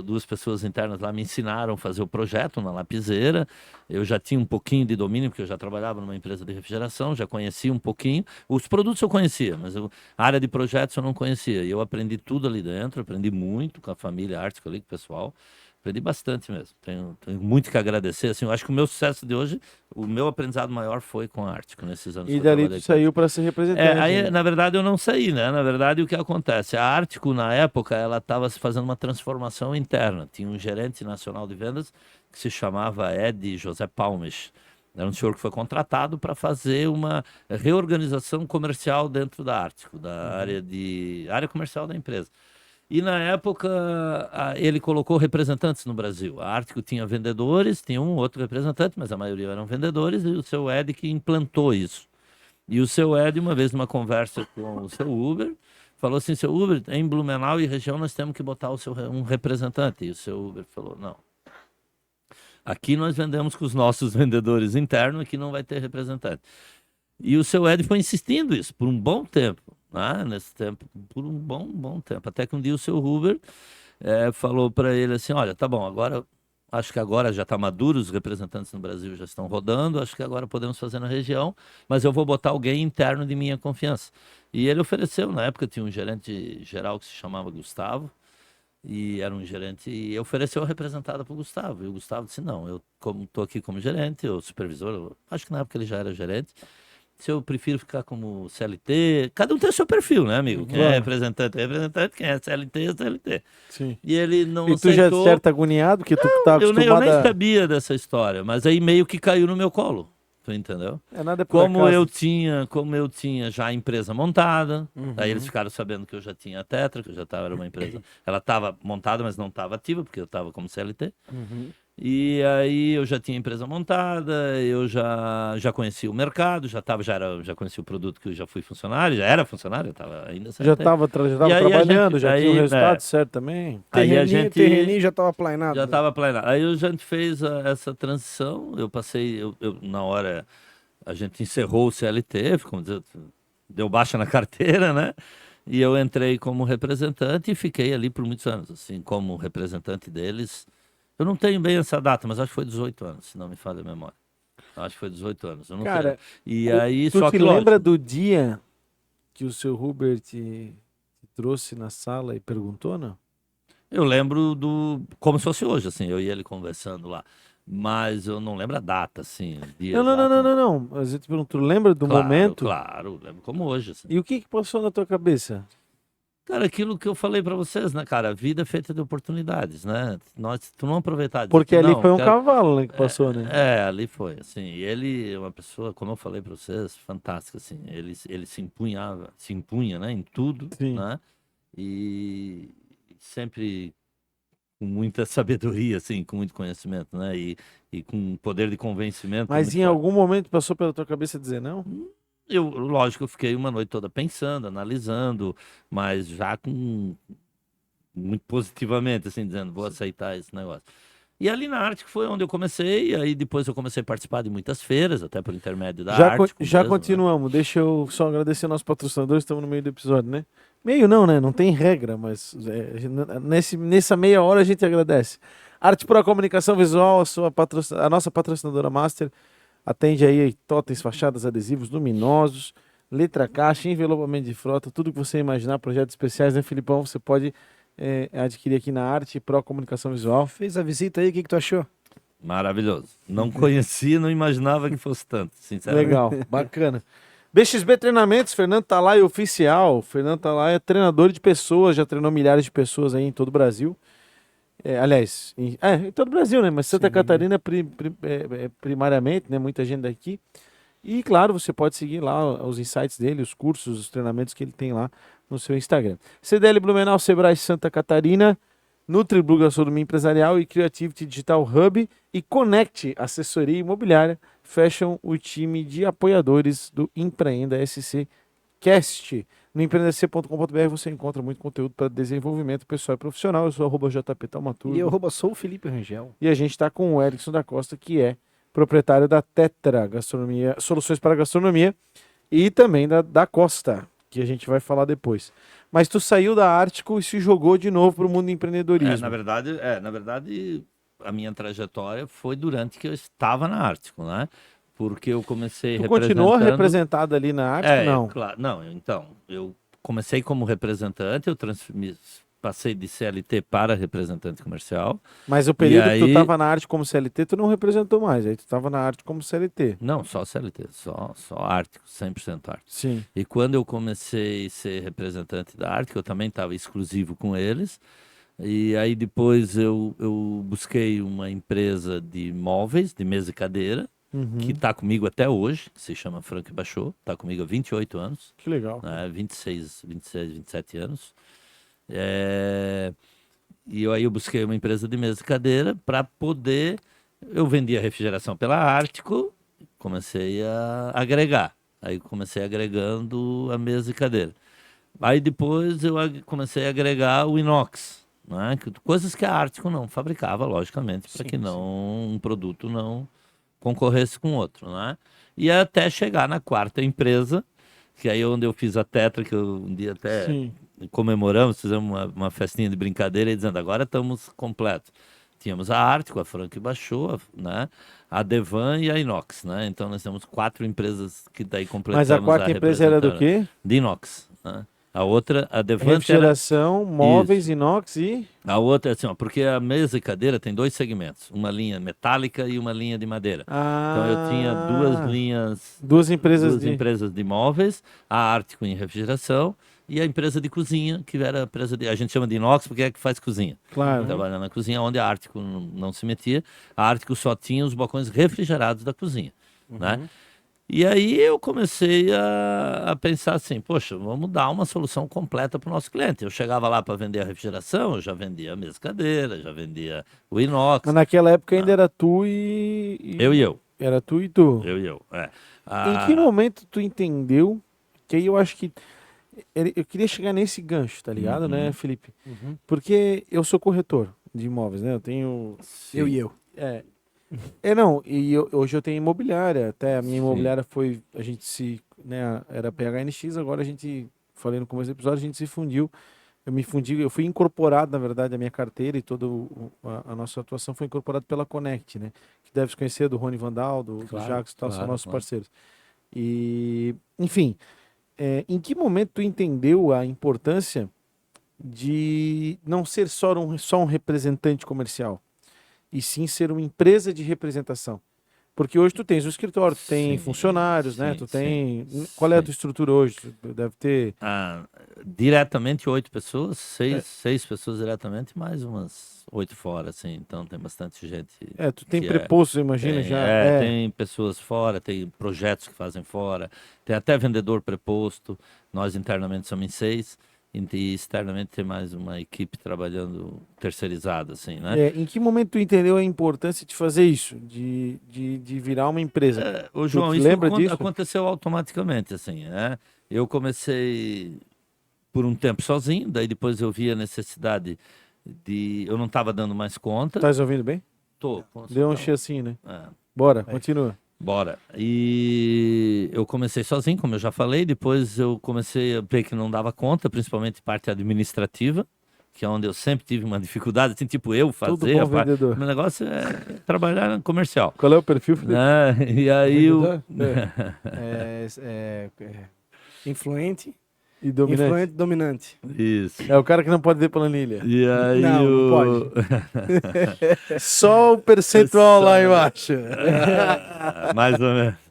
duas pessoas internas lá me ensinaram a fazer o projeto na lapiseira. Eu já tinha um pouquinho de domínio, porque eu já trabalhava numa empresa de refrigeração, já conhecia um pouquinho. Os produtos eu conhecia, mas a área de projetos eu não conhecia. E eu aprendi tudo ali dentro, aprendi muito com a família Artico ali, com o pessoal. Aprendi bastante mesmo. Tenho muito que agradecer. Assim, eu acho que o meu sucesso de hoje, o meu aprendizado maior foi com a Artico nesses anos. E dali tu saiu para ser representante. Aí, na verdade, eu não saí, né? Na verdade, o que acontece? A Artico, na época, ela estava fazendo uma transformação interna. Tinha um gerente nacional de vendas que se chamava Ed José Palmes. Era um senhor que foi contratado para fazer uma reorganização comercial dentro da Artico, da área comercial da empresa. E na época ele colocou representantes no Brasil. A Artico tinha vendedores, tinha um outro representante, mas a maioria eram vendedores, e o seu Ed que implantou isso. E o seu Ed, uma vez numa conversa com o seu Uber, falou assim: seu Uber, em Blumenau e região nós temos que botar um representante. E o seu Uber falou: não. Aqui nós vendemos com os nossos vendedores internos, aqui não vai ter representante. E o seu Ed foi insistindo isso por um bom tempo. Nesse tempo, por um bom tempo, até que um dia o seu Uber falou para ele assim: olha, tá bom, acho que agora já está maduro, os representantes no Brasil já estão rodando, acho que agora podemos fazer na região, mas eu vou botar alguém interno de minha confiança. E ele ofereceu, na época tinha um gerente geral que se chamava Gustavo, e era um gerente, e ofereceu a representada para o Gustavo, e o Gustavo disse: não, eu estou aqui como gerente, ou supervisor, acho que na época ele já era gerente, se eu prefiro ficar como CLT, cada um tem o seu perfil, né, amigo? Quem é representante, quem é CLT, é CLT. Sim. E ele não aceitou. E tu já certo agoniado, que tu tá acostumado eu nem sabia dessa história, mas aí meio que caiu no meu colo, tu entendeu? Nada como eu tinha já a empresa montada, aí eles ficaram sabendo que eu já tinha a Tetra, que eu já era uma empresa, ela estava montada, mas não estava ativa, porque eu estava como CLT. E aí eu já tinha a empresa montada, eu já conhecia o mercado, já conhecia o produto, que eu já fui funcionário, já era funcionário, eu estava ainda já estava trabalhando, já tinha o resultado certo também. Terreninho já estava planeado. Já estava planeado. Aí a gente fez essa transição, eu passei, na hora, a gente encerrou o CLT, como dizer, deu baixa na carteira, né? E eu entrei como representante e fiquei ali por muitos anos, assim, como representante deles. Eu não tenho bem essa data, mas acho que foi 18 anos, se não me falha a memória. Acho que foi 18 anos. Eu não Cara, e aí, tu só te lembra do dia que o seu Hubert te trouxe na sala e perguntou, não? Eu lembro como se fosse hoje, assim, eu e ele conversando lá. Mas eu não lembro a data, assim. Não. Mas eu te pergunto, lembra do momento? Claro, lembro como hoje. Assim. E o que passou na tua cabeça? Cara, aquilo que eu falei pra vocês, né, cara? A vida é feita de oportunidades, né? Tu não aproveitar. Porque ali foi um cavalo, né, que passou, né? Ali foi, assim. E ele é uma pessoa, como eu falei pra vocês, fantástica, assim. Ele se impunha, né, em tudo, né? E sempre com muita sabedoria, assim, com muito conhecimento, né? E com poder de convencimento. Mas em algum momento passou pela tua cabeça dizer não? Lógico, eu fiquei uma noite toda pensando, analisando, mas já muito positivamente, assim, dizendo, vou aceitar esse negócio. E ali na Ártico foi onde eu comecei, e aí depois eu comecei a participar de muitas feiras, até por intermédio da Ártico Já mesmo, né? continuamos. Deixa eu só agradecer nossos patrocinadores, estamos no meio do episódio, né? Meio não, né? Não tem regra, mas nessa meia hora a gente agradece. Arte Pro Comunicação Visual, a nossa patrocinadora master, atende aí totens, fachadas, adesivos luminosos, letra caixa, envelopamento de frota, tudo que você imaginar, projetos especiais, né, Filipão? Você pode adquirir aqui na Arte Pro Comunicação Visual. Fez a visita aí, o que tu achou? Maravilhoso. Não conhecia, não imaginava que fosse tanto, sinceramente. Legal, bacana. BXB Treinamentos, Fernando Talay oficial. Fernando Talay é treinador de pessoas, já treinou milhares de pessoas aí em todo o Brasil. Aliás, em todo o Brasil, né? Mas Santa Catarina primariamente, né? Muita gente daqui. E claro, você pode seguir lá os insights dele, os cursos, os treinamentos que ele tem lá no seu Instagram. CDL Blumenau, Sebrae Santa Catarina, NutriBlue Gastronomia Empresarial e Creativity Digital Hub e Connect Assessoria Imobiliária fecham o time de apoiadores do Empreenda SC Cast. No empreendec.com.br você encontra muito conteúdo para desenvolvimento pessoal e profissional. Eu sou @JP Taumaturgo. E eu sou o Felipe Rangel. E a gente está com o Erickson da Costa, que é proprietário da Tetra Gastronomia, Soluções para Gastronomia, e também da Costa, que a gente vai falar depois. Mas tu saiu da Ártico e se jogou de novo para o mundo do empreendedorismo. Na verdade, a minha trajetória foi durante que eu estava na Ártico, né? Porque eu comecei Tu continuou representado ali na Ártico, não? Claro, não, então, eu comecei como representante, passei de CLT para representante comercial. Mas o período que tu estava na Ártico como CLT, tu não representou mais, aí tu estava na Ártico como CLT. Não, só CLT, só Ártico, 100% Ártico. Sim. E quando eu comecei a ser representante da Ártico, eu também estava exclusivo com eles. E aí depois eu busquei uma empresa de móveis, de mesa e cadeira, que está comigo até hoje, que se chama Franco e Bachot, está comigo há 28 anos. Que legal. 26, 27 anos. E aí eu busquei uma empresa de mesa e cadeira para poder... Eu vendia refrigeração pela Ártico, comecei a agregar. Aí comecei agregando a mesa e cadeira. Aí depois eu comecei a agregar o inox, né? Coisas que a Ártico não fabricava, logicamente, para que um produto não concorresse com outro, né? E até chegar na quarta empresa, que aí é onde eu fiz a Tetra, que um dia até comemoramos, fizemos uma festinha de brincadeira e dizendo, agora estamos completos. Tínhamos a Ártico, a Franco e Bachot, né? A Devan e a Inox, né? Então nós temos 4 empresas que daí completamos. Mas a quarta empresa era do quê? De inox, né? A outra, a Devan refrigeração, móveis, inox e... A outra, assim, ó, porque a mesa e cadeira tem 2 segmentos, uma linha metálica e uma linha de madeira. Então eu tinha 2 linhas... Duas empresas de móveis, a Ártico em refrigeração e a empresa de cozinha, que era a empresa a gente chama de inox porque é que faz cozinha. Claro. Trabalhando na cozinha, onde a Ártico não se metia. A Ártico só tinha os balcões refrigerados da cozinha, né? E aí eu comecei a pensar assim, poxa, vamos dar uma solução completa para o nosso cliente. Eu chegava lá para vender a refrigeração, eu já vendia a mesa cadeira, já vendia o inox. Mas naquela época ainda era tu e... Eu e eu. Era tu e tu. Eu e eu, Em que momento tu entendeu, que aí eu acho que... Eu queria chegar nesse gancho, tá ligado, né, Felipe? Porque eu sou corretor de imóveis, né? Eu tenho... Eu e eu. Não, hoje eu tenho imobiliária, até a minha imobiliária foi, a gente se, né, era PHNX, agora a gente, falei no começo do episódio, a gente se fundiu, eu fui incorporado, na verdade, a minha carteira e toda a nossa atuação foi incorporada pela Connect, né, que deve se conhecer, do Rony Vandal, do Jacques e tal, são nossos parceiros. E, enfim, em que momento tu entendeu a importância de não ser só um representante comercial? E sim ser uma empresa de representação. Porque hoje tu tens um escritório, tu tem funcionários, né? Tu tem... Qual é a tua estrutura hoje? Deve ter... Diretamente 8 pessoas, 6 pessoas diretamente, mais umas 8 fora, assim. Então tem bastante gente. Tu tem prepostos, imagina, já. Tem pessoas fora, tem projetos que fazem fora, tem até vendedor preposto. Nós internamente somos em 6. E externamente tem mais uma equipe trabalhando terceirizada, assim, né? Em que momento tu entendeu a importância de fazer isso, de virar uma empresa? João, isso lembra disso? Aconteceu automaticamente, assim, né? Eu comecei por um tempo sozinho, daí depois eu vi a necessidade de... Eu não estava dando mais conta. Estás ouvindo bem? Consultou. Deu um assim, né? É. Bora, continua. Bora. E eu comecei sozinho, como eu já falei, depois eu comecei a ver que não dava conta, principalmente parte administrativa, que é onde eu sempre tive uma dificuldade, assim, tipo eu Tudo fazer. bom vendedor. Meu negócio é trabalhar no comercial. Qual é o perfil, Felipe? Né? E aí Influente E dominante. Influente dominante. Isso. É o cara que não pode ver planilha. E aí Não pode. Só o percentual lá embaixo. Mais ou menos.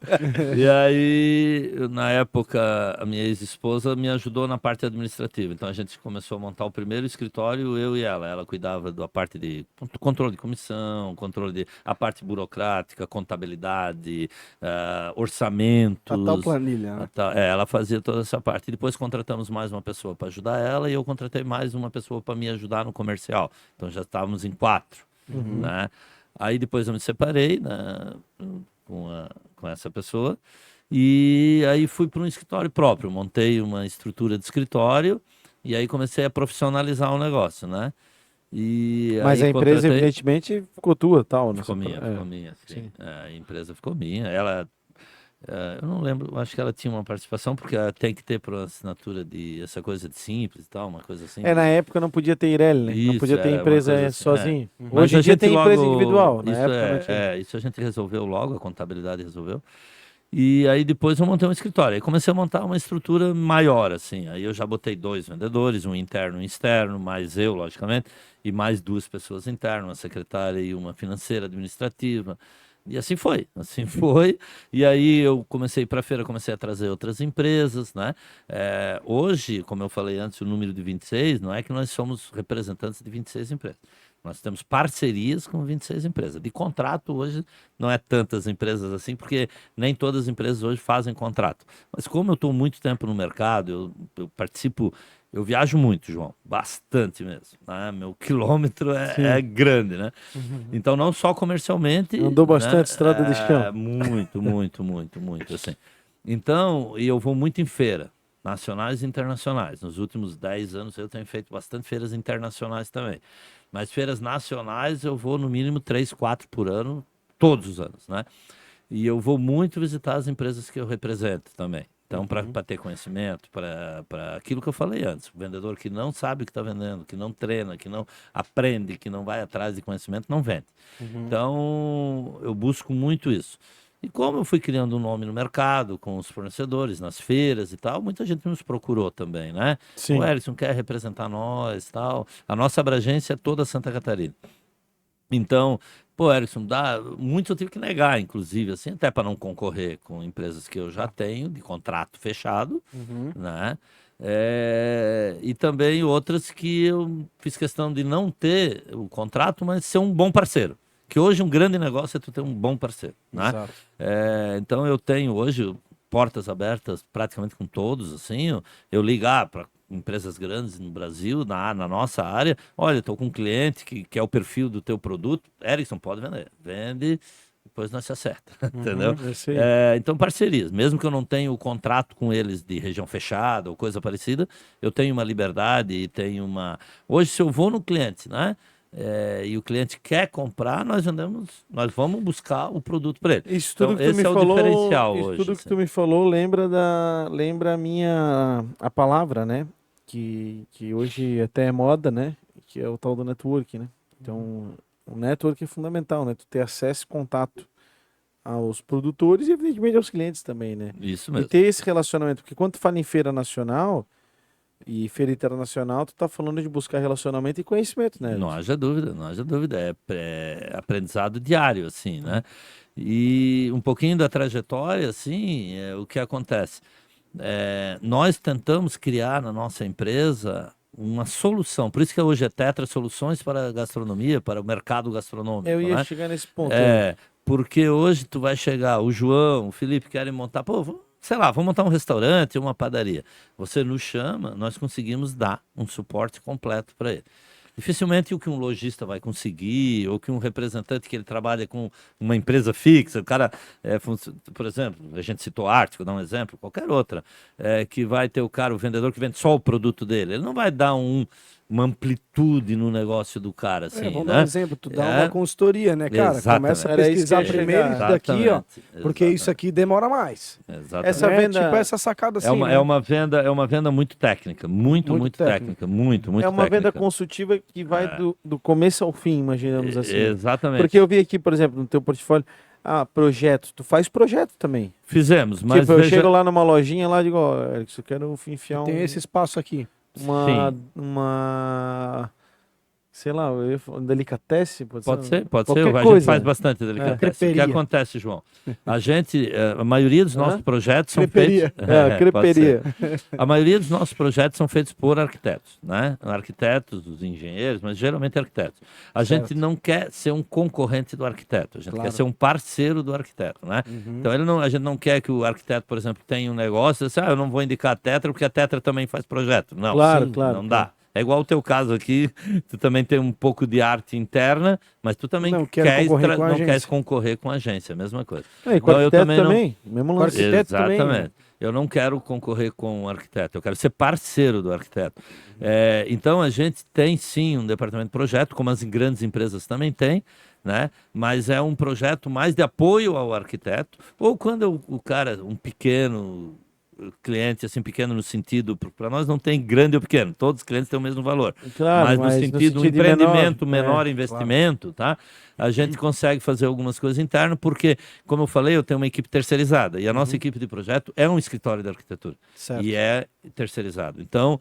E aí, na época, a minha ex-esposa me ajudou na parte administrativa. Então a gente começou a montar o primeiro escritório, eu e ela. Ela cuidava da parte de controle de comissão, a parte burocrática, contabilidade, orçamentos. A tal planilha, né? Ela fazia toda essa parte. E depois contratamos mais uma pessoa para ajudar ela e eu contratei mais uma pessoa para me ajudar no comercial. Então já estávamos em 4, né? Aí depois eu me separei, né, com essa pessoa e aí fui para um escritório próprio. Montei uma estrutura de escritório e aí comecei a profissionalizar o negócio, né? E Mas aí a empresa, evidentemente, ficou tua, tal, né? Ficou minha, sim. A empresa ficou minha. Ela, eu não lembro, acho que ela tinha uma participação, porque ela tem que ter por assinatura de essa coisa de simples e tal, uma coisa assim. Na época não podia ter Ireli, né? Não Isso, podia ter empresa assim, sozinho. Mas Hoje em dia tem empresa individual. Na Isso, época não tinha. isso a gente resolveu logo, a contabilidade resolveu. E aí depois eu montei um escritório. Aí comecei a montar uma estrutura maior, assim. Aí eu já botei 2 vendedores, um interno e um externo, mais eu, logicamente, e mais 2 pessoas internas, uma secretária e uma financeira administrativa. E assim foi. E aí eu comecei para a feira, comecei a trazer outras empresas, né? Hoje, como eu falei antes, o número de 26, não é que nós somos representantes de 26 empresas. Nós temos parcerias com 26 empresas. De contrato hoje não é tantas empresas assim, porque nem todas as empresas hoje fazem contrato. Mas como eu estou muito tempo no mercado, eu participo, eu viajo muito, João, bastante mesmo. Né? Meu quilômetro é grande, né? Então não só comercialmente. Andou bastante estrada de chão. Muito, assim. Então, e eu vou muito em feira, nacionais e internacionais. Nos últimos 10 anos eu tenho feito bastante feiras internacionais também. Mas feiras nacionais eu vou no mínimo 3, 4 por ano, todos os anos, né? E eu vou muito visitar as empresas que eu represento também. Então, para ter conhecimento, para aquilo que eu falei antes, o vendedor que não sabe o que está vendendo, que não treina, que não aprende, que não vai atrás de conhecimento, não vende. Então, eu busco muito isso. E como eu fui criando um nome no mercado, com os fornecedores, nas feiras e tal, muita gente nos procurou também, né? Sim. O Erickson quer representar nós e tal. A nossa abrangência é toda Santa Catarina. Então, Erickson, muitos eu tive que negar, inclusive, assim, até para não concorrer com empresas que eu já tenho, de contrato fechado, né? E também outras que eu fiz questão de não ter o contrato, mas ser um bom parceiro. Que hoje um grande negócio é tu ter um bom parceiro, né? Exato. Então eu tenho hoje portas abertas praticamente com todos, assim, eu ligar para empresas grandes no Brasil, na nossa área, olha, estou com um cliente que é o perfil do teu produto, Erickson, pode vender, vende, depois nós se acerta, entendeu? Então parcerias, mesmo que eu não tenha o contrato com eles de região fechada ou coisa parecida, eu tenho uma liberdade e tenho uma... Hoje se eu vou no cliente, né? E o cliente quer comprar, nós vamos buscar o produto para ele. Isso tudo então, que tu esse me é falou, o diferencial isso hoje. tudo que assim. tu me falou lembra a palavra, né? Que hoje até é moda, né? Que é o tal do network, né? Então, o network é fundamental, né? Tu ter acesso e contato aos produtores e, evidentemente, aos clientes também, né? Isso mesmo. E ter esse relacionamento, porque quando tu fala em feira nacional e feira internacional, tu tá falando de buscar relacionamento e conhecimento, né? Não haja dúvida. É aprendizado diário, assim, né? E um pouquinho da trajetória, assim, o que acontece? Nós tentamos criar na nossa empresa uma solução, por isso que hoje é Tetra Soluções para a gastronomia, para o mercado gastronômico. Eu ia né? chegar nesse ponto. Porque hoje tu vai chegar, o João, o Felipe querem montar, vamos montar um restaurante, uma padaria. Você nos chama, nós conseguimos dar um suporte completo para ele. Dificilmente o que um lojista vai conseguir, ou que um representante que ele trabalha com uma empresa fixa, o cara, por exemplo, a gente citou Ártico, dá um exemplo, qualquer outra, que vai ter o vendedor que vende só o produto dele. Ele não vai dar uma amplitude no negócio do cara, assim, vamos né? dar um exemplo, tu dá uma consultoria, né, cara? Exatamente. Começa a Era isso que pesquisar eu ia primeiro chegar. isso daqui, ó, porque Exatamente. isso aqui demora mais. Exatamente. Essa venda- Tipo essa sacada assim, né? É uma venda muito técnica, muito técnica, muito É uma venda técnica. consultiva que vai do começo ao fim, imaginamos assim. Exatamente. Porque eu vi aqui, por exemplo, no teu portfólio, projetos. Tu faz projeto também. Fizemos, mas Tipo, eu veja... chego lá numa lojinha lá e digo, ó, Erickson, eu quero enfiar Tem esse espaço aqui. uma sei lá, um delicatessen, Pode ser. qualquer A gente coisa. faz bastante delicatessen. O que creperia. acontece, João? A gente, a maioria dos nossos projetos são Creperia. feitos... Creperia. pode ser. A maioria dos nossos projetos são feitos por arquitetos, né? Arquitetos, os engenheiros, mas geralmente arquitetos. A gente não quer ser um concorrente do arquiteto, a gente quer ser um parceiro do arquiteto, né? Então a gente não quer que o arquiteto, por exemplo, tenha um negócio, assim, eu não vou indicar a Tetra porque a Tetra também faz projeto. Não, Claro, não dá. É igual o teu caso aqui, tu também tem um pouco de arte interna, mas tu também não queres concorrer com a agência, a mesma coisa. E com o arquiteto também, mesmo lance. Exatamente. Também. Eu não quero concorrer com o arquiteto, eu quero ser parceiro do arquiteto. Então a gente tem sim um departamento de projeto, como as grandes empresas também têm, né? Mas é um projeto mais de apoio ao arquiteto, ou quando o cara, um pequeno cliente, assim, pequeno no sentido, para nós não tem grande ou pequeno, todos os clientes têm o mesmo valor, Claro, mas no sentido um empreendimento, menor investimento, claro. tá? A gente consegue fazer algumas coisas internas, porque, como eu falei, eu tenho uma equipe terceirizada, e a nossa equipe de projeto é um escritório de arquitetura, e é terceirizado. Então,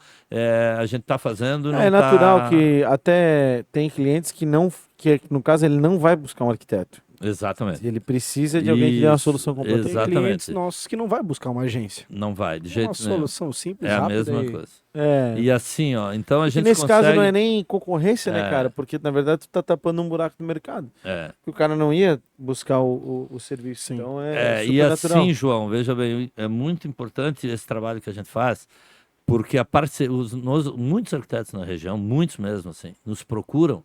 a gente está fazendo... É natural que até tem clientes que não, que no caso ele não vai buscar um arquiteto. Exatamente. Ele precisa de alguém que dê uma solução completa. Tem clientes nossos que não vai buscar uma agência. Não vai, de É jeito uma nenhum. solução simples, É a rápida mesma e... coisa. É. E assim, ó, então a gente nesse consegue... caso não é nem concorrência, né, É. cara? Porque, na verdade, tu tá tapando um buraco no mercado. É. O cara não ia buscar o serviço. Sim. Então é super e natural. assim, João, veja bem, é muito importante esse trabalho que a gente faz, porque muitos arquitetos na região, muitos mesmo assim, nos procuram.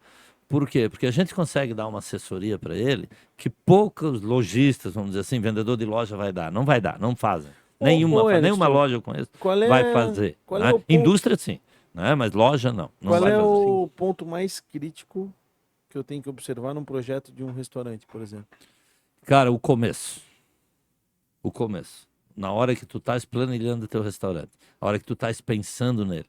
Por quê? Porque a gente consegue dar uma assessoria para ele que poucos lojistas, vamos dizer assim, vendedor de loja vai dar. Não vai dar, não fazem. Nenhuma loja eu conheço vai fazer. Qual né? é o ponto, Indústria sim, né? Mas loja não. Qual vai é fazer. o ponto mais crítico que eu tenho que observar num projeto de um restaurante, por exemplo? Cara, o começo. O começo. Na hora que tu estás planilhando o teu restaurante, a hora que tu estás pensando nele,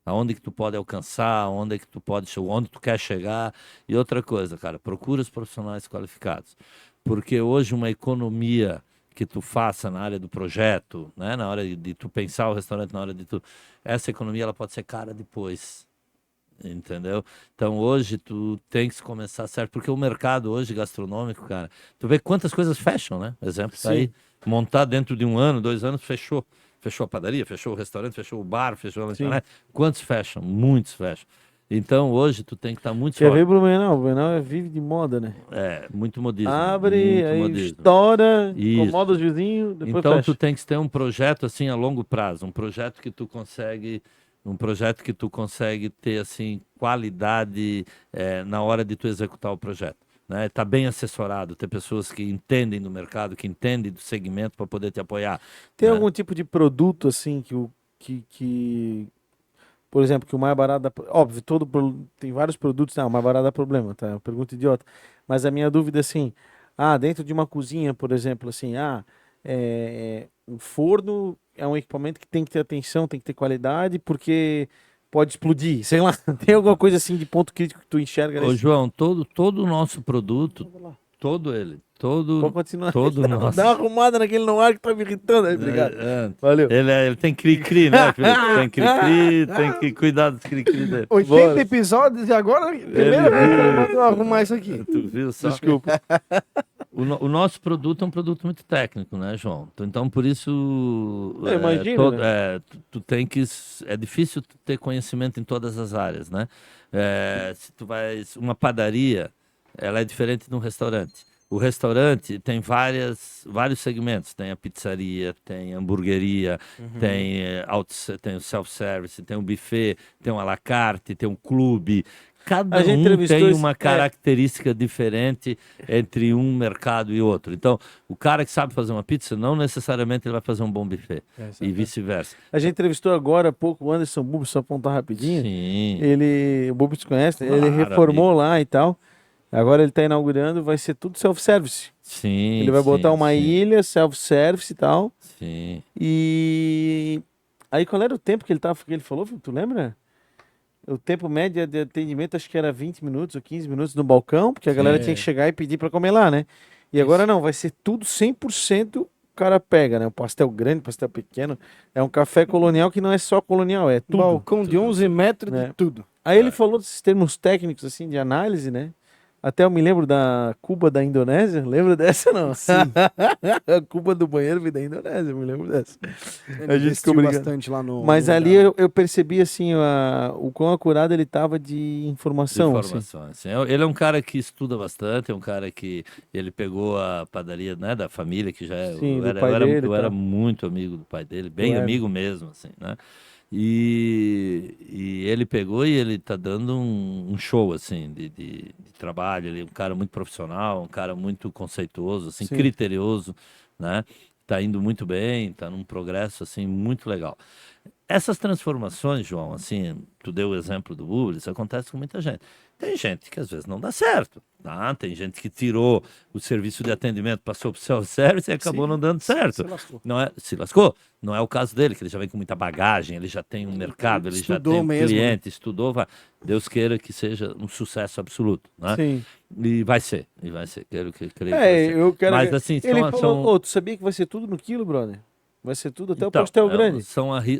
aonde que tu pode alcançar, onde que tu pode chegar, onde tu quer chegar. E outra coisa, cara, procura os profissionais qualificados. Porque hoje uma economia que tu faça na área do projeto, né, na hora de tu pensar o restaurante, na hora de tu... Essa economia ela pode ser cara depois. Entendeu? Então hoje tu tem que começar certo, porque o mercado hoje gastronômico, cara, tu vê quantas coisas fecham, né? Exemplo, tá aí, montar dentro de 1 ano, 2 anos, fechou. Fechou a padaria, fechou o restaurante, fechou o bar, fechou a lanchonete. Quantos fecham? Muitos fecham. Então hoje tu tem que estar muito Quer forte. ver Blumenau? Blumenau vive de moda, né? Muito modismo. Abre, muito aí modismo. estoura, Isso. incomoda os vizinhos, depois Então fecha. tu tem que ter um projeto assim a longo prazo, um projeto que tu consegue ter assim qualidade na hora de tu executar o projeto, né? Tá bem assessorado, ter pessoas que entendem do mercado, que entendem do segmento para poder te apoiar. Tem né? algum tipo de produto assim que por exemplo, que o mais barato dá... Óbvio, tem vários produtos, o mais barato dá problema, tá? É uma pergunta idiota. Mas a minha dúvida é assim, dentro de uma cozinha, por exemplo, assim, um forno é um equipamento que tem que ter atenção, tem que ter qualidade, porque pode explodir, sei lá. Tem alguma coisa assim de ponto crítico que tu enxerga Ô, nesse... João, todo o nosso produto, Pode continuar. todo nosso... Dá uma arrumada naquele no ar que tá me irritando aí, obrigado. Valeu. Ele tem cri-cri, né, Felipe? Tem cri-cri, tem que cuidar dos cri-cri dele. 80 episódios e agora, primeira vez que eu vou arrumar isso aqui. Tu viu só? Desculpa. O nosso produto é um produto muito técnico, né, João? Então, por isso... Eu imagino, né? Tu tem que... É difícil tu ter conhecimento em todas as áreas, né? Se tu vais... Uma padaria, ela é diferente de um restaurante. O restaurante tem vários segmentos. Tem a pizzaria, tem a hamburgueria, tem o self-service, tem o buffet, tem o à la carte, tem o clube. cada A gente um entrevistou tem esse- uma característica diferente entre um mercado e outro. Então, o cara que sabe fazer uma pizza, não necessariamente ele vai fazer um bom buffet. E vice-versa. A gente entrevistou agora há pouco o Anderson Bubis, só apontar rapidinho. Sim. O Bubis conhece, ele Claro, reformou amigo. lá e tal. Agora ele está inaugurando, vai ser tudo self-service. Sim. Ele vai botar sim, uma sim, ilha, self-service e tal. Sim. E aí qual era o tempo que ele falou, tu lembra? O tempo médio de atendimento acho que era 20 minutos ou 15 minutos no balcão, porque a galera tinha que chegar e pedir para comer lá, né? E agora não, vai ser tudo 100% o cara pega, né? O pastel grande, pastel pequeno. É um café colonial que não é só colonial, é tudo. Balcão de 11 metros É. de tudo. Aí ele falou desses termos técnicos, assim, de análise, né? Até eu me lembro da Cuba da Indonésia. Lembra dessa, não? Sim. A Cuba do banheiro veio da Indonésia, eu me lembro dessa. Ele investiu bastante lá no... Mas no ali lugar. eu percebi, assim, o quão acurado ele tava de informação. Assim. Informações. Ele é um cara que estuda bastante, é um cara que ele pegou a padaria, né, da família, que já é, Sim, do eu era, pai eu era, dele e eu era tal. muito amigo do pai dele, bem Claro. amigo mesmo, assim, né? E ele pegou e ele tá dando um show, assim, de trabalho. Ele é um cara muito profissional, um cara muito conceituoso, assim, Sim. criterioso, né? Tá indo muito bem, tá num progresso, assim, muito legal. Essas transformações, João, assim, tu deu o exemplo do Uber, isso acontece com muita gente. Tem gente que às vezes não dá certo, tá? Tem gente que tirou o serviço de atendimento, passou para o self-service e acabou não dando certo. Se lascou. Não é, se lascou? Não é o caso dele, que ele já vem com muita bagagem, ele já tem um mercado, ele já Estudou tem um mesmo, né? cliente, estudou, vai. Deus queira que seja um sucesso absoluto, né? Sim. E vai ser. Creio que vai ser. Eu quero... Mas assim, Ele são, falou, ô, tu sabia que vai ser tudo no quilo, brother? Vai ser tudo até o então, pastel grande.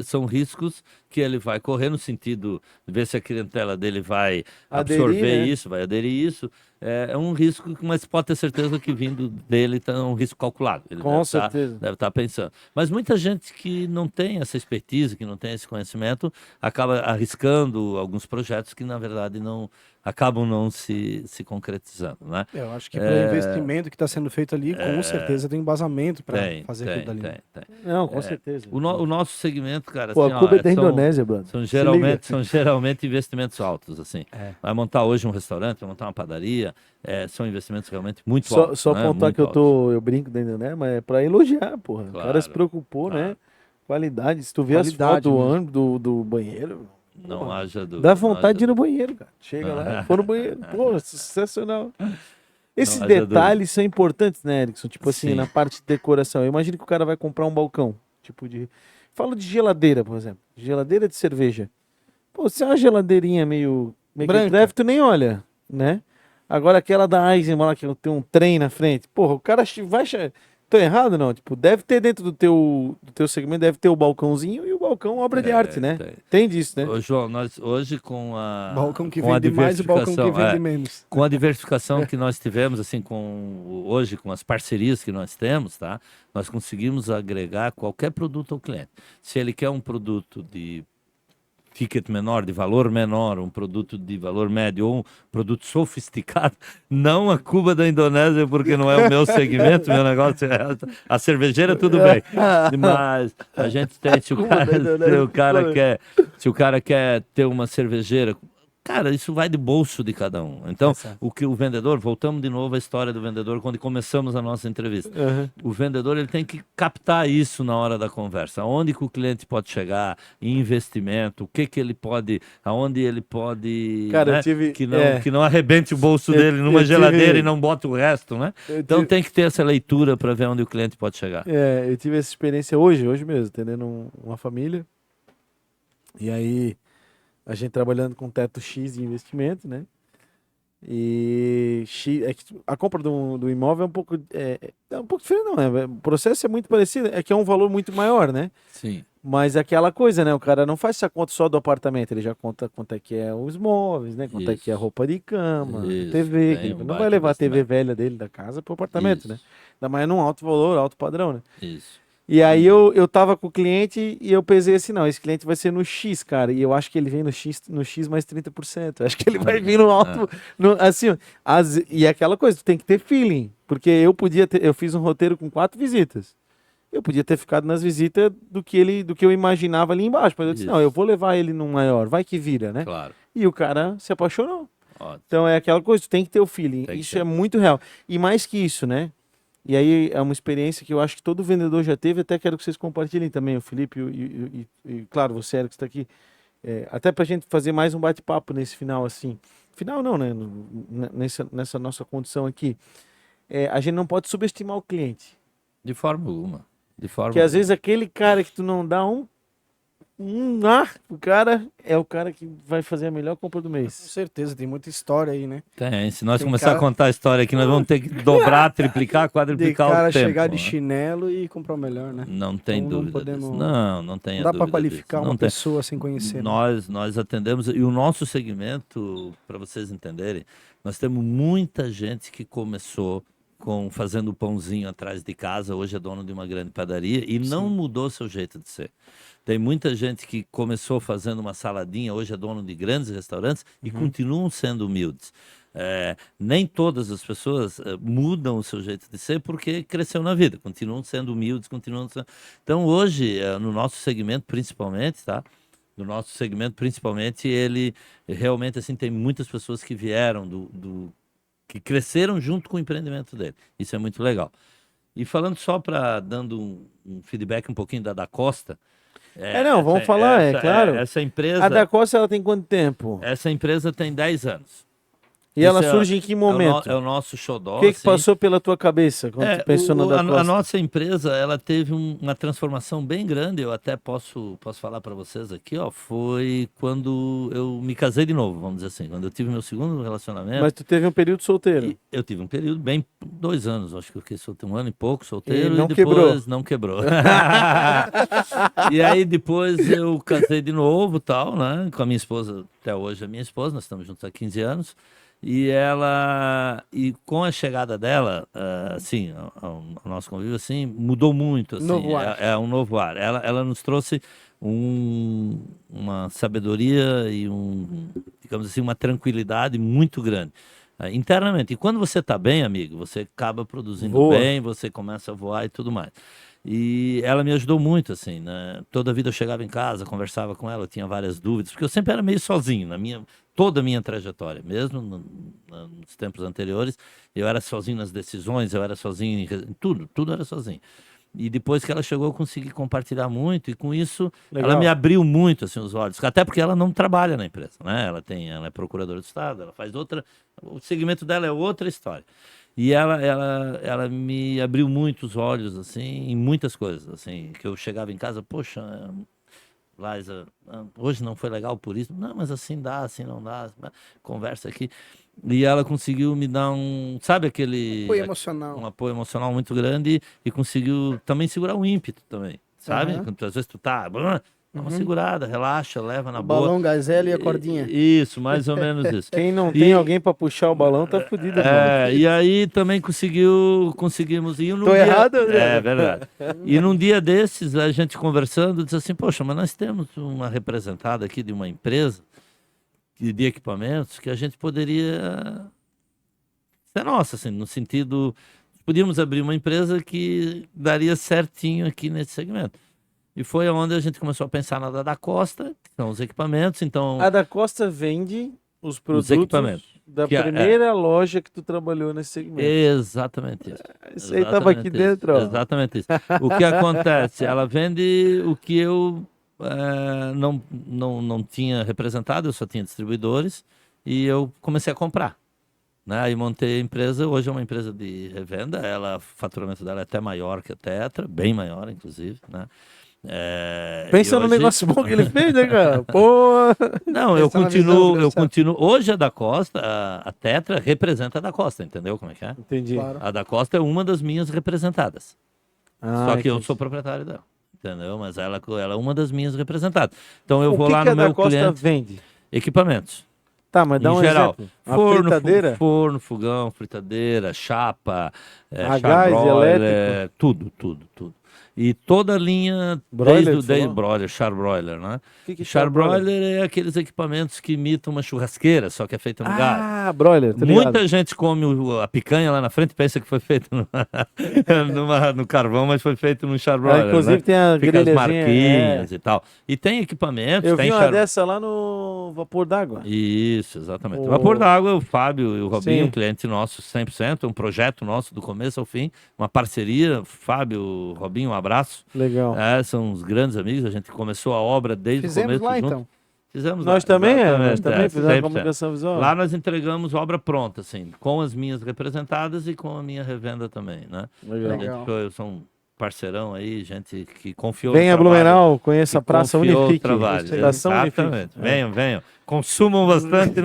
são riscos que ele vai correr no sentido de ver se a clientela dele vai absorver Aderir, né? isso, vai aderir isso. É um risco, mas pode ter certeza que vindo dele está um risco calculado. Ele Com certeza. deve estar pensando. Mas muita gente que não tem essa expertise, que não tem esse conhecimento, acaba arriscando alguns projetos que, na verdade, não acabam não se concretizando, né? Eu acho que para o investimento que está sendo feito ali, com certeza tem embasamento para fazer aquilo dali. Tem. Não, com certeza. O nosso segmento, cara, Pô, assim, a Cuba é da são- Indonésia, brother. São Se liga. geralmente investimentos altos, assim. É. Vai montar hoje um restaurante, vai montar uma padaria, são investimentos realmente muito Só, altos. só né? apontar Muito que altos. eu brinco da Indonésia, mas é pra elogiar, porra. O cara se Claro, preocupou, claro. né? Qualidade. Se tu vê as Qualidade fotos do mesmo. ônibus, do banheiro, Não porra, haja dúvida. dá não vontade haja de ir no banheiro, cara. Chega lá, for no banheiro. Pô, sensacional. Esses Não haja detalhes são importantes, né, Erickson? Tipo assim, Sim. na parte de decoração. Eu imagino que o cara vai comprar um balcão. Tipo de. Falo de geladeira, por exemplo. Geladeira de cerveja. Pô, se é uma geladeirinha meio Branca. branca, tu nem olha, né? Agora aquela da Eisenbahn lá que tem um trem na frente. Porra, o cara vai. Tô errado, não? Tipo, deve ter dentro do teu segmento, deve ter o balcãozinho e o balcão obra de arte, né? Tem disso, né? Ô, João, nós hoje com a Balcão que com a vende mais e balcão que diversificação, vende menos. com a diversificação que nós tivemos, assim, hoje, com as parcerias que nós temos, tá? Nós conseguimos agregar qualquer produto ao cliente. Se ele quer um produto de ticket menor, de valor menor, um produto de valor médio ou um produto sofisticado, não a Cuba da Indonésia, porque não é o meu segmento, meu negócio é a cervejeira, tudo bem. Mas a gente tem, se o cara quer ter uma cervejeira, cara, isso vai de bolso de cada um. Então, o que o vendedor, voltamos de novo à história do vendedor, quando começamos a nossa entrevista. O vendedor, ele tem que captar isso na hora da conversa. Aonde que o cliente pode chegar, em investimento, o que que ele pode, aonde ele pode, Cara, né, eu tive- que não arrebente o bolso dele numa eu geladeira tive- e não bota o resto, né? Eu Então tive- tem que ter essa leitura para ver onde o cliente pode chegar. Eu tive essa experiência hoje mesmo, atendendo uma família. E aí, a gente trabalhando com teto X de investimento, né? E a compra do imóvel é um pouco diferente, não, né? O processo é muito parecido, é que é um valor muito maior, né? Sim. Mas é aquela coisa, né? O cara não faz essa conta só do apartamento, ele já conta quanto é que é os móveis, né? Quanto é que é a roupa de cama, Isso, TV, tem que ele um não baita vai levar a TV investimento. velha dele da casa pro apartamento, né? Isso. Ainda mais num alto valor, alto padrão, né? Isso. E aí eu tava com o cliente e eu pesei assim, não, esse cliente vai ser no X, cara, e eu acho que ele vem no X mais 30%. Eu acho que ele vai vir no alto, assim, ó, e é aquela coisa, tu tem que ter feeling, porque eu fiz um roteiro com 4 visitas. Eu podia ter ficado nas visitas do que eu imaginava ali embaixo, mas eu disse, Isso. não, eu vou levar ele num maior, vai que vira, né? Claro. e o cara se apaixonou. Ótimo. Então é aquela coisa, tu tem que ter o feeling. Tem que Isso ter. é muito real. E mais que isso, né? E aí é uma experiência que eu acho que todo vendedor já teve, até quero que vocês compartilhem também, o Felipe e claro, você, Eric, que está aqui. Até pra gente fazer mais um bate-papo nesse final, assim. Final não, né? Nessa nossa condição aqui. A gente não pode subestimar o cliente. De forma alguma. De forma Porque às alguma. vezes aquele cara que tu não dá o cara é o cara que vai fazer a melhor compra do Com mês. certeza, tem muita história aí, né? Tem. Se nós Tem começar cara- a contar a história aqui, nós vamos ter que dobrar, triplicar, De quadriplicar cara o tempo. chegar de né? chinelo e comprar o melhor, né? Não tem Então, não dúvida podemos- disso. Não tenha Não dá pra dúvida qualificar disso. uma Não tem. pessoa sem conhecer. né? Nós atendemos, e o nosso segmento, para vocês entenderem, nós temos muita gente que começou fazendo pãozinho atrás de casa, hoje é dono de uma grande padaria e não mudou seu jeito de ser. Tem muita gente que começou fazendo uma saladinha, hoje é dono de grandes restaurantes e continuam sendo humildes. Nem todas as pessoas mudam o seu jeito de ser porque cresceu na vida, continuam sendo humildes, continuam sendo... Então hoje, no nosso segmento principalmente, tá? No nosso segmento principalmente, ele realmente assim tem muitas pessoas que vieram que cresceram junto com o empreendimento dele. Isso é muito legal. E falando só dando um feedback um pouquinho da Costa. Vamos falar, claro. Essa empresa. A da Costa, ela tem quanto tempo? Essa empresa tem 10 anos. E ela surge em que momento? É o nosso xodó. O que assim. passou pela tua cabeça quando tu pensou na da Costa? A nossa empresa, ela teve uma transformação bem grande, eu até posso falar para vocês aqui, ó, foi quando eu me casei de novo, vamos dizer assim, quando eu tive meu segundo relacionamento. Mas tu teve um período solteiro. Eu tive um período bem, 2 anos, acho que eu fiquei solteiro, 1 ano e pouco solteiro. E não depois quebrou. não quebrou. E aí depois eu casei de novo, tal, né, com a minha esposa, até hoje a minha esposa, nós estamos juntos há 15 anos. E com a chegada dela, assim, ao nosso convívio, assim, mudou muito, assim, Novo ar. é um novo ar. Ela nos trouxe uma sabedoria e digamos assim, uma tranquilidade muito grande, internamente. E quando você está bem, amigo, você acaba produzindo Voa. bem, você começa a voar e tudo mais. E ela me ajudou muito, assim, né? Toda a vida eu chegava em casa, conversava com ela, eu tinha várias dúvidas, porque eu sempre era meio sozinho, toda a minha trajetória, mesmo nos tempos anteriores, eu era sozinho nas decisões, eu era sozinho em tudo era sozinho. E depois que ela chegou, eu consegui compartilhar muito, e com isso, Legal. ela me abriu muito, assim, os olhos, até porque ela não trabalha na empresa, né? Ela é procuradora do Estado, ela faz o segmento dela é outra história. E ela me abriu muito os olhos, assim, em muitas coisas, assim, que eu chegava em casa, poxa, Liza, hoje não foi legal por isso. Não, mas assim dá, assim não dá, conversa aqui. E ela conseguiu me dar sabe aquele... Apoio emocional. Um apoio emocional muito grande e conseguiu também segurar o ímpeto também, sabe? Uhum. Quando às vezes tu tá... Dá uma segurada, relaxa, leva na O boa. balão, gazela e a cordinha. Isso, mais ou menos isso. Quem não tem alguém pra puxar o balão tá fudido. mano. E aí também conseguimos ir num Tô dia... errado, André? É verdade. E num dia desses, a gente conversando, disse assim, poxa, mas nós temos uma representada aqui de uma empresa de equipamentos que a gente poderia ser nossa, assim, no sentido... Podíamos abrir uma empresa que daria certinho aqui nesse segmento. E foi onde a gente começou a pensar na da Costa, que são os equipamentos, então... A da Costa vende os produtos equipamentos. da Que primeira loja que tu trabalhou nesse segmento. Exatamente isso. Isso aí tava aqui dentro, ó. Exatamente isso. O que acontece? Ela vende o que eu não tinha representado, eu só tinha distribuidores, e eu comecei a comprar. Né? Aí montei a empresa, hoje é uma empresa de revenda, o faturamento dela é até maior que a Tetra, bem maior, inclusive, né? Pensa no negócio bom que ele fez, né, cara? Pô! Não, eu Pensa na visão, continuo. Deus Hoje a da Costa, a Tetra representa a da Costa, entendeu como é que é? Entendi. Claro. A da Costa é uma das minhas representadas. Ah, Só que eu entendi. sou proprietário dela, entendeu? Mas ela é uma das minhas representadas. Então eu O vou que lá que no a meu da Costa cliente. vende? Equipamentos. Tá, mas dá Em um geral, exemplo. fritadeira? Forno, fogão, fritadeira, chapa, A char gás, broiler, elétrico? tudo. E toda a linha Broiler, desde falou? broiler, char broiler, né? Que é Char broiler? broiler é aqueles equipamentos que imitam uma churrasqueira, só que é feita no gás. Ah, broiler, tá ligado? Muita gente come a picanha lá na frente e pensa que foi feito no carvão, mas foi feito no char broiler, Inclusive né? tem a Fica as grelhazinha. marquinhas e tal. E tem equipamentos, Eu tem vi uma char... dessa lá no vapor d'água. Isso, exatamente. O- O Vapor d'Água, o Fábio e o Robinho, Sim. um cliente nosso 100%, um projeto nosso do começo ao fim, uma parceria, Fábio, Robinho, um abraço. Legal. São uns grandes amigos, a gente começou a obra desde Fizemos o começo lá, junto. então. Fizemos Nós lá, também, exatamente, nós também fizemos 100%. comunicação visual. Lá nós entregamos obra pronta, assim, com as minhas representadas e com a minha revenda também, né? Legal. Legal. Eu sou um parceirão aí, gente que confiou Venha a no trabalho. Blumenau, conheça a que Praça confiou no Unifique. trabalho. Estação Unifique. Exatamente. Venham. Consumam bastante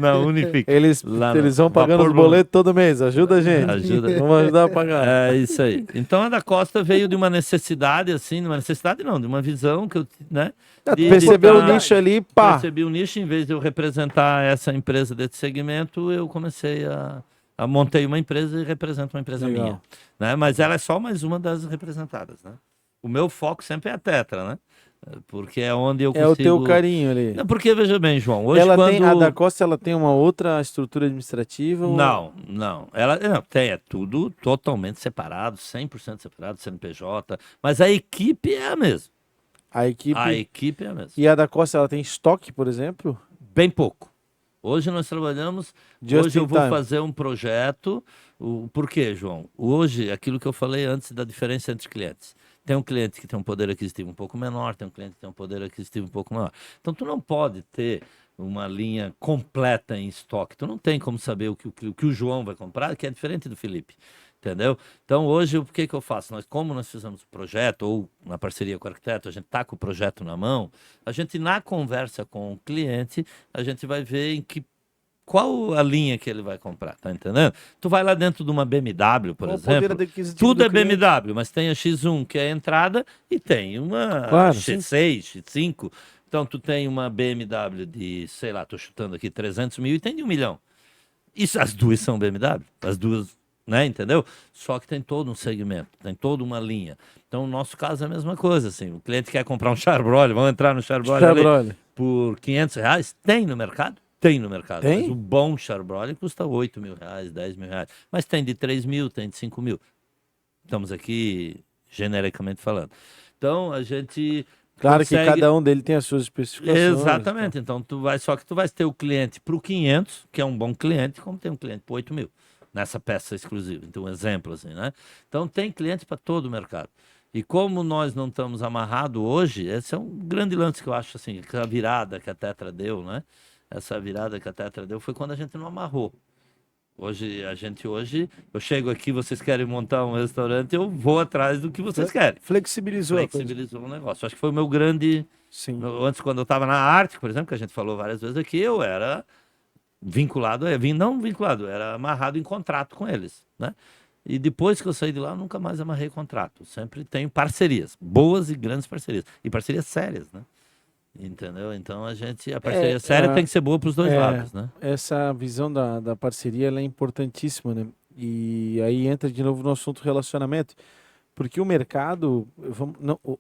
na Unifique. Eles Lá eles no vão pagando Vapor os boletos todo mês. Ajuda a gente. Ajuda. Vamos ajudar a pagar. É isso aí. Então a da Costa veio de uma necessidade, assim, de uma visão que eu, né? Tu de percebeu o botar- nicho ali, pá. Percebi o nicho, em vez de eu representar essa empresa desse segmento, eu comecei a montei uma empresa e represento uma empresa Legal. minha, né? Mas ela é só mais uma das representadas, né? O meu foco sempre é a Tetra, né? Porque é onde eu É consigo... o teu carinho ali. Não, porque veja bem, João, hoje Ela quando... tem, a da Costa, ela tem uma outra estrutura administrativa? ou- Não. Ela não, é tudo totalmente separado, 100% separado, CNPJ, mas a equipe é a mesma. A equipe... A equipe é a mesma. E a da Costa, ela tem estoque, por exemplo? Bem pouco. Hoje nós trabalhamos, Just hoje eu in vou time. fazer um projeto. Por quê, João? Hoje, aquilo que eu falei antes da diferença entre clientes. Tem um cliente que tem um poder aquisitivo um pouco menor, tem um cliente que tem um poder aquisitivo um pouco maior. Então, tu não pode ter uma linha completa em estoque. Tu não tem como saber o que o João vai comprar, que é diferente do Felipe. Entendeu? Então, hoje, o que eu faço? Como nós fizemos o projeto, ou na parceria com o arquiteto, a gente está com o projeto na mão, a gente, na conversa com o cliente, a gente vai ver qual a linha que ele vai comprar, tá entendendo? Tu vai lá dentro de uma BMW, por Qual o poder exemplo, adquisitivo tudo do é cliente? BMW, mas tem a X1, que é a entrada, e tem uma Claro, X6, X5. Então, tu tem uma BMW de, sei lá, tô chutando aqui, 300 mil, e tem de 1 milhão. Isso, as duas são BMW, as duas, né, entendeu? Só que tem todo um segmento, tem toda uma linha. Então, no nosso caso é a mesma coisa, assim, o cliente quer comprar um charbroiler, vamos entrar no charbroiler ali, Charbroiler. por R$ 500, tem no mercado? Tem no mercado. Tem? Mas o bom charbroiler custa R$ 8.000, R$ 10.000. Mas tem de 3 mil, tem de 5 mil. Estamos aqui genericamente falando. Então, a gente... Claro que consegue- cada um dele tem as suas especificações. Exatamente. Então, só que tu vai ter o cliente para o 500, que é um bom cliente, como tem um cliente para 8 mil, nessa peça exclusiva. Então, um exemplo assim, né? Então, tem cliente para todo o mercado. E como nós não estamos amarrados hoje, esse é um grande lance que eu acho, assim, que a virada que a Tetra deu, né? Essa virada que a Tetra deu foi quando a gente não amarrou. Hoje, eu chego aqui, vocês querem montar um restaurante, eu vou atrás do que vocês querem. Flexibilizou a coisa. Flexibilizou o negócio. Acho que foi o meu grande... Sim. Antes, quando eu estava na Arte, por exemplo, que a gente falou várias vezes aqui, eu era vinculado, não vinculado, era amarrado em contrato com eles, né? E depois que eu saí de lá, eu nunca mais amarrei contrato. Sempre tenho parcerias, boas e grandes parcerias. E parcerias sérias, né? Entendeu? Então, a parceria séria tem que ser boa para os dois lados, né? Essa visão da parceria, ela é importantíssima, né? E aí entra de novo no assunto relacionamento. Porque o mercado,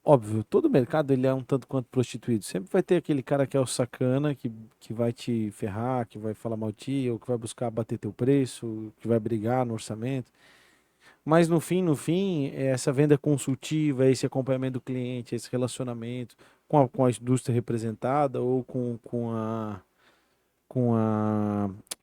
óbvio, todo mercado ele é um tanto quanto prostituído. Sempre vai ter aquele cara que é o sacana, que vai te ferrar, que vai falar mal de ti, ou que vai buscar bater teu preço, que vai brigar no orçamento. Mas no fim, é essa venda consultiva, esse acompanhamento do cliente, esse relacionamento com a indústria representada ou com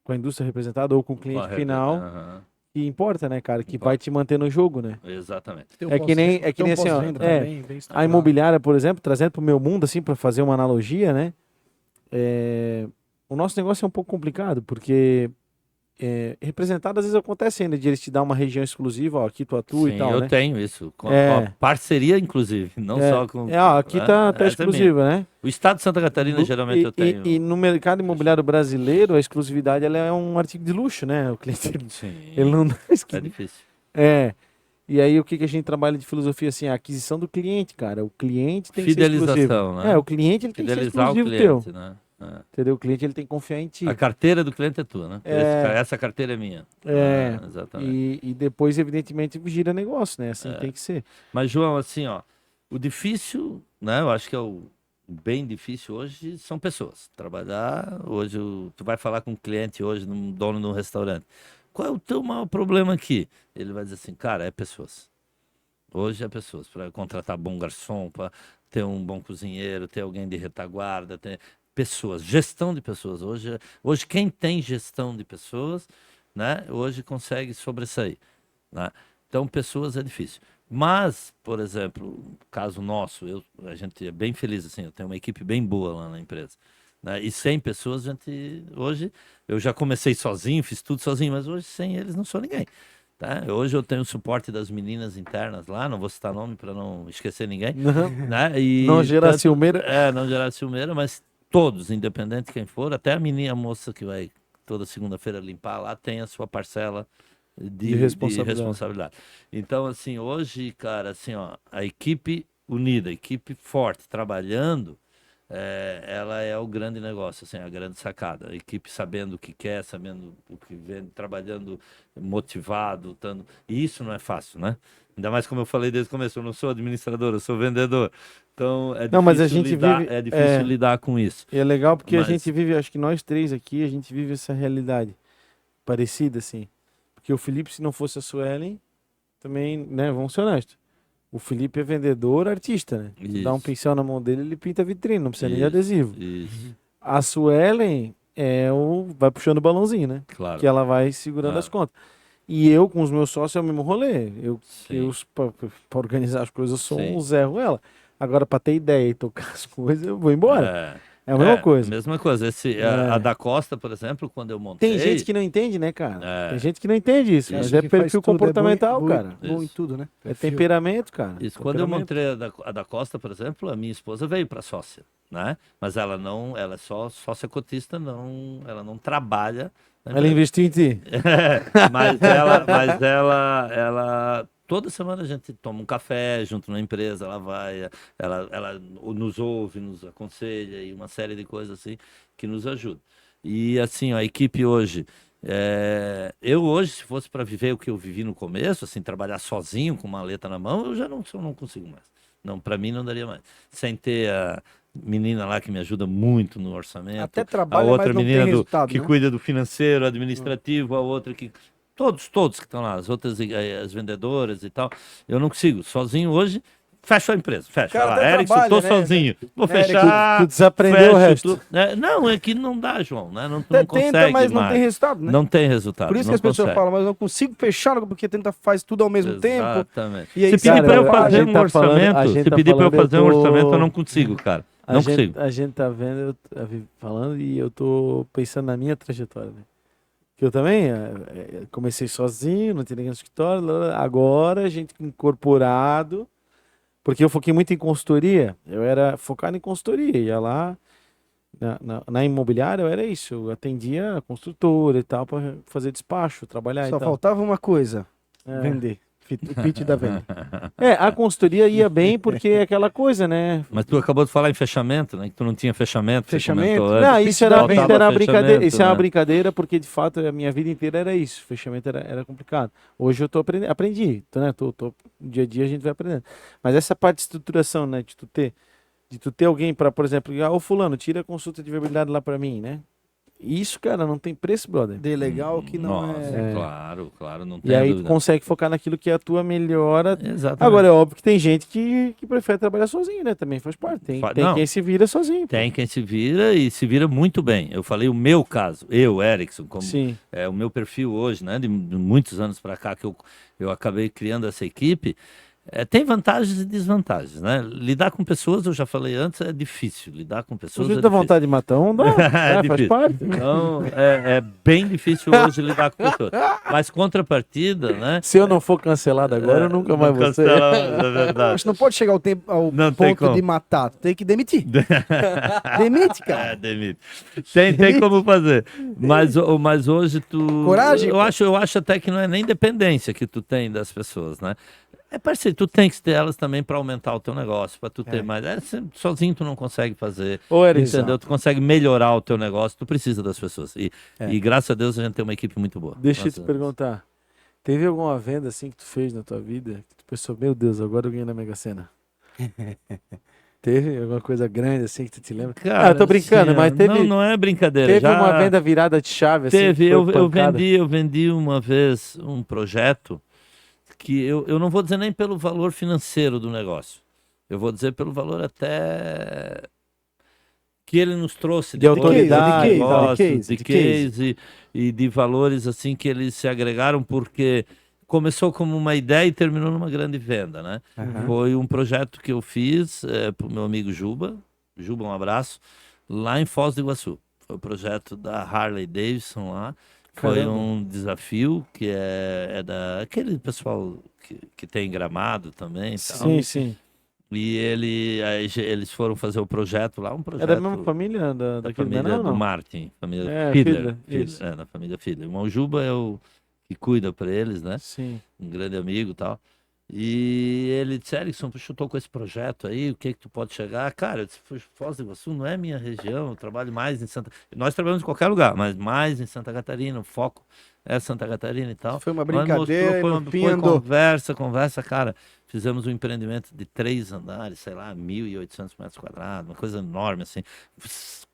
a indústria representada ou com o cliente Correto. final, Aham. que importa, né, cara? Que Importa. vai te manter no jogo, né? Exatamente. Tem um É que nem tem um assim, ó, pós-venda é, também, bem A estruturado. imobiliária, por exemplo, trazendo para o meu mundo, assim, para fazer uma analogia, né? O nosso negócio é um pouco complicado, porque representado às vezes acontece ainda de eles te dar uma região exclusiva, ó, aqui tu atua Sim, e tal, eu né? tenho isso. Com É. a parceria, inclusive, não só com... Aqui tá essa é exclusiva, né? minha. O estado de Santa Catarina, geralmente, eu tenho. E no mercado imobiliário brasileiro, a exclusividade ela é um artigo de luxo, né? O cliente Sim, ele não dá é difícil. E aí o que a gente trabalha de filosofia assim, a aquisição do cliente, cara. O cliente tem que ser exclusivo. Fidelização, né? O cliente ele tem que ser Fidelizar o exclusivo cliente, teu. né? Entendeu? O cliente ele tem que confiar em ti. A carteira do cliente é tua, né? Essa carteira é minha. Exatamente. E depois, evidentemente, gira negócio, né? Assim tem que ser. Mas, João, assim, ó, o difícil, né? Eu acho que é o bem difícil hoje são pessoas. Trabalhar, hoje, tu vai falar com um cliente hoje, um dono de um restaurante. Qual é o teu maior problema aqui? Ele vai dizer assim, cara, é pessoas. Hoje é pessoas. Para contratar bom garçom, para ter um bom cozinheiro, ter alguém de retaguarda, ter pessoas, gestão de pessoas. Hoje quem tem gestão de pessoas, né? Hoje consegue sobressair, né? Então, pessoas é difícil. Mas, por exemplo, caso nosso, a gente é bem feliz, assim, eu tenho uma equipe bem boa lá na empresa, né? E 100 pessoas, hoje, eu já comecei sozinho, fiz tudo sozinho, mas hoje sem eles não sou ninguém. Tá? Hoje eu tenho o suporte das meninas internas lá, não vou citar nome para não esquecer ninguém. Né? E não gerar ciumeira. Não gerar ciumeira, mas todos, independente de quem for, até a moça que vai toda segunda-feira limpar lá, tem a sua parcela de responsabilidade. Então, assim, hoje, cara, assim, ó, a equipe unida, a equipe forte, trabalhando, ela é o grande negócio, assim, a grande sacada. A equipe sabendo o que quer, sabendo o que vem, trabalhando motivado, e isso não é fácil, né? Ainda mais como eu falei desde o começo, eu não sou administrador, eu sou vendedor. Então é difícil, mas a gente lidar com isso. E é legal porque a gente vive, acho que nós três aqui, a gente vive essa realidade parecida, assim. Porque o Felipe, se não fosse a Suelen, também, né, vamos ser honestos. O Felipe é vendedor, artista, né? Dá um pincel na mão dele, ele pinta vitrine, não precisa nem de adesivo. A Suelen vai puxando o balãozinho, né? Claro. Que ela vai segurando as contas. E eu, com os meus sócios, é o mesmo rolê. Eu para organizar as coisas, eu sou um Zé Ruela. Agora, para ter ideia e tocar as coisas, eu vou embora. É a mesma coisa. Mesma coisa. A da Costa, por exemplo, quando eu montei... Tem gente que não entende, né, cara? Tem gente que não entende isso. Mas é perfil comportamental, cara. Bom em tudo, né? É temperamento, cara. Isso. Quando eu montei a da Costa, por exemplo, a minha esposa veio para sócia, né? Mas ela é só sócia cotista, ela não trabalha. Ela investiu em ti. Mas ela toda semana a gente toma um café junto na empresa, ela nos ouve, nos aconselha e uma série de coisas assim que nos ajudam. E assim, a equipe hoje, eu hoje, se fosse para viver o que eu vivi no começo, assim, trabalhar sozinho com uma maleta na mão, eu não consigo mais. Não, para mim não daria mais. Sem ter a menina lá que me ajuda muito no orçamento. Até trabalha, a outra mas não menina tem resultado, que né? cuida do financeiro, administrativo, a outra que... Todos que estão lá, as outras, as vendedoras e tal. Eu não consigo. Sozinho hoje, fecho a empresa. Fecho. Erickson, estou sozinho. Vou fechar. Tu desaprendeu o resto. Não, é que não dá, João. Né? Não Tenta, consegue mas mais. não tem resultado, né? Não tem resultado. Por isso que as pessoas falam, mas eu não consigo fechar porque faz tudo ao mesmo tempo. Exatamente. E aí, se pedir para eu fazer um orçamento, eu não consigo, cara. Não consigo. A gente tá vendo, falando e eu tô pensando na minha trajetória, né? Que eu também comecei sozinho, não tinha ninguém no escritório. Agora a gente incorporado, porque eu foquei muito em consultoria. Eu era focado em consultoria, ia lá na imobiliária, eu era isso. Eu atendia a construtora e tal para fazer despacho, trabalhar e tal. Só faltava uma coisa, vender. O pitch da venda. A consultoria ia bem porque é aquela coisa, né? Mas tu acabou de falar em fechamento, né? Que tu não tinha fechamento. Fechamento? Não, isso era uma brincadeira. Isso é uma né? brincadeira porque, de fato, a minha vida inteira era isso. Fechamento era complicado. Hoje eu tô aprendendo. Aprendi, né? No dia a dia a gente vai aprendendo. Mas essa parte de estruturação, né? De tu ter alguém para, por exemplo, ô fulano, tira a consulta de viabilidade lá para mim, né? Isso, cara, não tem preço, brother. De legal que não Claro, não tem E aí dúvida. tu consegue focar naquilo que é a tua melhora. Exatamente. Agora, é óbvio que tem gente que prefere trabalhar sozinho, né? Também faz parte. Tem quem se vira sozinho. Tem quem se vira e se vira muito bem. Eu falei o meu caso, Erickson, como o meu perfil hoje, né? De muitos anos para cá que eu acabei criando essa equipe. Tem vantagens e desvantagens, né? Lidar com pessoas, eu já falei antes, é difícil. Lidar com pessoas Se dá vontade de matar um, dá. Faz parte. Então, é bem difícil hoje lidar com pessoas. Mas contrapartida, né? Se eu não for cancelado agora, eu nunca mais vou ser. É verdade. Mas não pode chegar ao ponto de matar, tem que demitir. Demite, cara. Demite. Tem como fazer. Mas hoje tu... Coragem. Eu acho até que não é nem dependência que tu tem das pessoas, né? É parceiro, tu tem que ter elas também para aumentar o teu negócio, para tu ter mais. Sozinho tu não consegue fazer, entendeu? Tu consegue melhorar o teu negócio, tu precisa das pessoas. E graças a Deus a gente tem uma equipe muito boa. Deixa eu te perguntar, teve alguma venda assim que tu fez na tua vida que tu pensou, meu Deus, agora eu ganhei na Mega Sena? Teve alguma coisa grande assim que tu te lembra? Cara, eu tô brincando, mas teve... Não é brincadeira. Teve uma venda virada de chave assim? Teve, eu vendi uma vez um projeto que eu não vou dizer nem pelo valor financeiro do negócio. Eu vou dizer pelo valor até que ele nos trouxe de autoridade, de case e de valores assim que eles se agregaram, porque começou como uma ideia e terminou numa grande venda, né? Foi um projeto que eu fiz para o meu amigo Juba, um abraço, lá em Foz do Iguaçu. Foi o projeto da Harley Davidson lá. Foi um desafio que é daquele pessoal que tem Gramado também. Sim, sim. E eles foram fazer o projeto lá, um projeto... É da mesma família da família do Martin, família Fiedler. Da família Fiedler. O Juba é o que cuida para eles, né? Sim. Um grande amigo e tal. E ele disse, Erickson, tu tô com esse projeto aí, o que tu pode chegar? Cara, eu disse, Foz do Iguaçu não é minha região, eu trabalho mais em Santa... Nós trabalhamos em qualquer lugar, mas mais em Santa Catarina, o foco é Santa Catarina e tal. Foi uma brincadeira, foi conversa, cara. Fizemos um empreendimento de 3 andares, sei lá, 1.800 metros quadrados, uma coisa enorme, assim.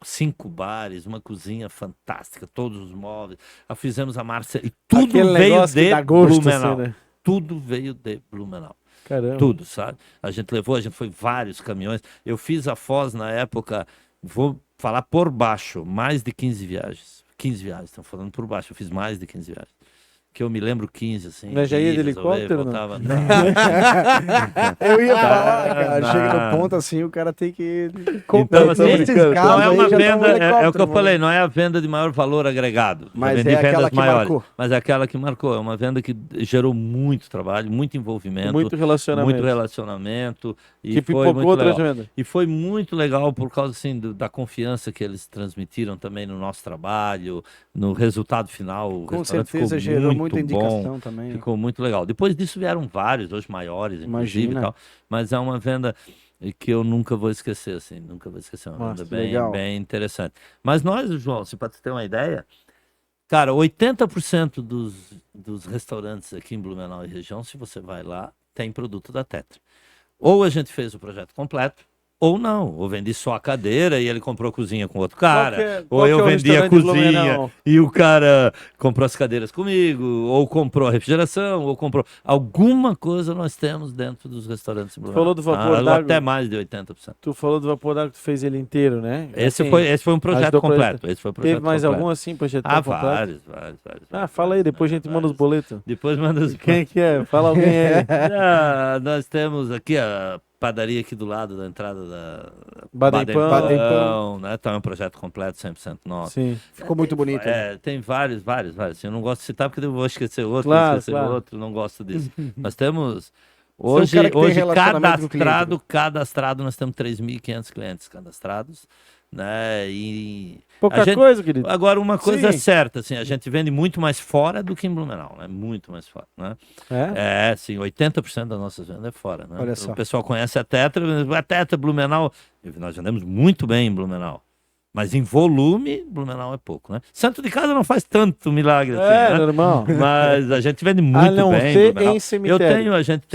5 bares, uma cozinha fantástica, todos os móveis. Fizemos a Márcia e tudo veio de Blumenau. Assim, né? Tudo veio de Blumenau. Caramba. Tudo, sabe? A gente foi vários caminhões. Eu fiz a Foz na época, vou falar por baixo, mais de 15 viagens. 15 viagens, estão falando por baixo. Eu fiz mais de 15 viagens. Que eu me lembro 15, assim. Mas já ia de helicóptero, voltava... não? Eu ia falar, cara. Chega no ponto assim, o cara tem que... Então, assim, não é uma venda, é o que eu falei, não é a venda de maior valor agregado. Mas é aquela que marcou. Mas é aquela que marcou. É uma venda que gerou muito trabalho, muito envolvimento. Muito relacionamento. E que foi muito legal. Venda. E foi muito legal por causa, assim, da confiança que eles transmitiram também no nosso trabalho, no resultado final. Com certeza gerou muita indicação bom, também. Ficou muito legal. Depois disso vieram vários, hoje maiores, inclusive, e tal. Mas é uma venda que eu nunca vou esquecer, assim. Nunca vou esquecer. Uma venda bem interessante. Mas nós, João, se para ter uma ideia, cara, 80% dos restaurantes aqui em Blumenau e região, se você vai lá, tem produto da Tetra. Ou a gente fez o projeto completo, ou não, ou vendi só a cadeira e ele comprou a cozinha com outro cara, ou eu vendi a cozinha e o cara comprou as cadeiras comigo, ou comprou a refrigeração, ou comprou... Alguma coisa nós temos dentro dos restaurantes. Tu falou do vapor d'água. Até mais de 80%. Tu falou do vapor d'água que tu fez ele inteiro, né? Esse foi um projeto completo. Teve mais algum assim, projeto completo? Vários. Fala aí, depois a gente manda os boletos. Depois manda os... Quem que é? Fala alguém aí. Nós temos aqui a padaria aqui do lado da entrada da Baden-Pão, né? Tá um projeto completo, 100% nosso. Sim. Ficou muito bonito. Tem vários. Assim, eu não gosto de citar porque eu vou esquecer outro, outro, não gosto disso. Nós temos hoje cadastrado, nós temos 3.500 clientes cadastrados, né? E coisa, querido. Agora, uma coisa é certa, assim, a gente vende muito mais fora do que em Blumenau, né? Muito mais fora, né? Sim, 80% das nossas vendas é fora, né? Olha só. O pessoal conhece a Tetra, Blumenau, nós vendemos muito bem em Blumenau. Mas em volume, Blumenau é pouco, né? Santo de Casa não faz tanto milagre assim, né? Normal. Mas a gente vende muito bem. Em cemitério. A gente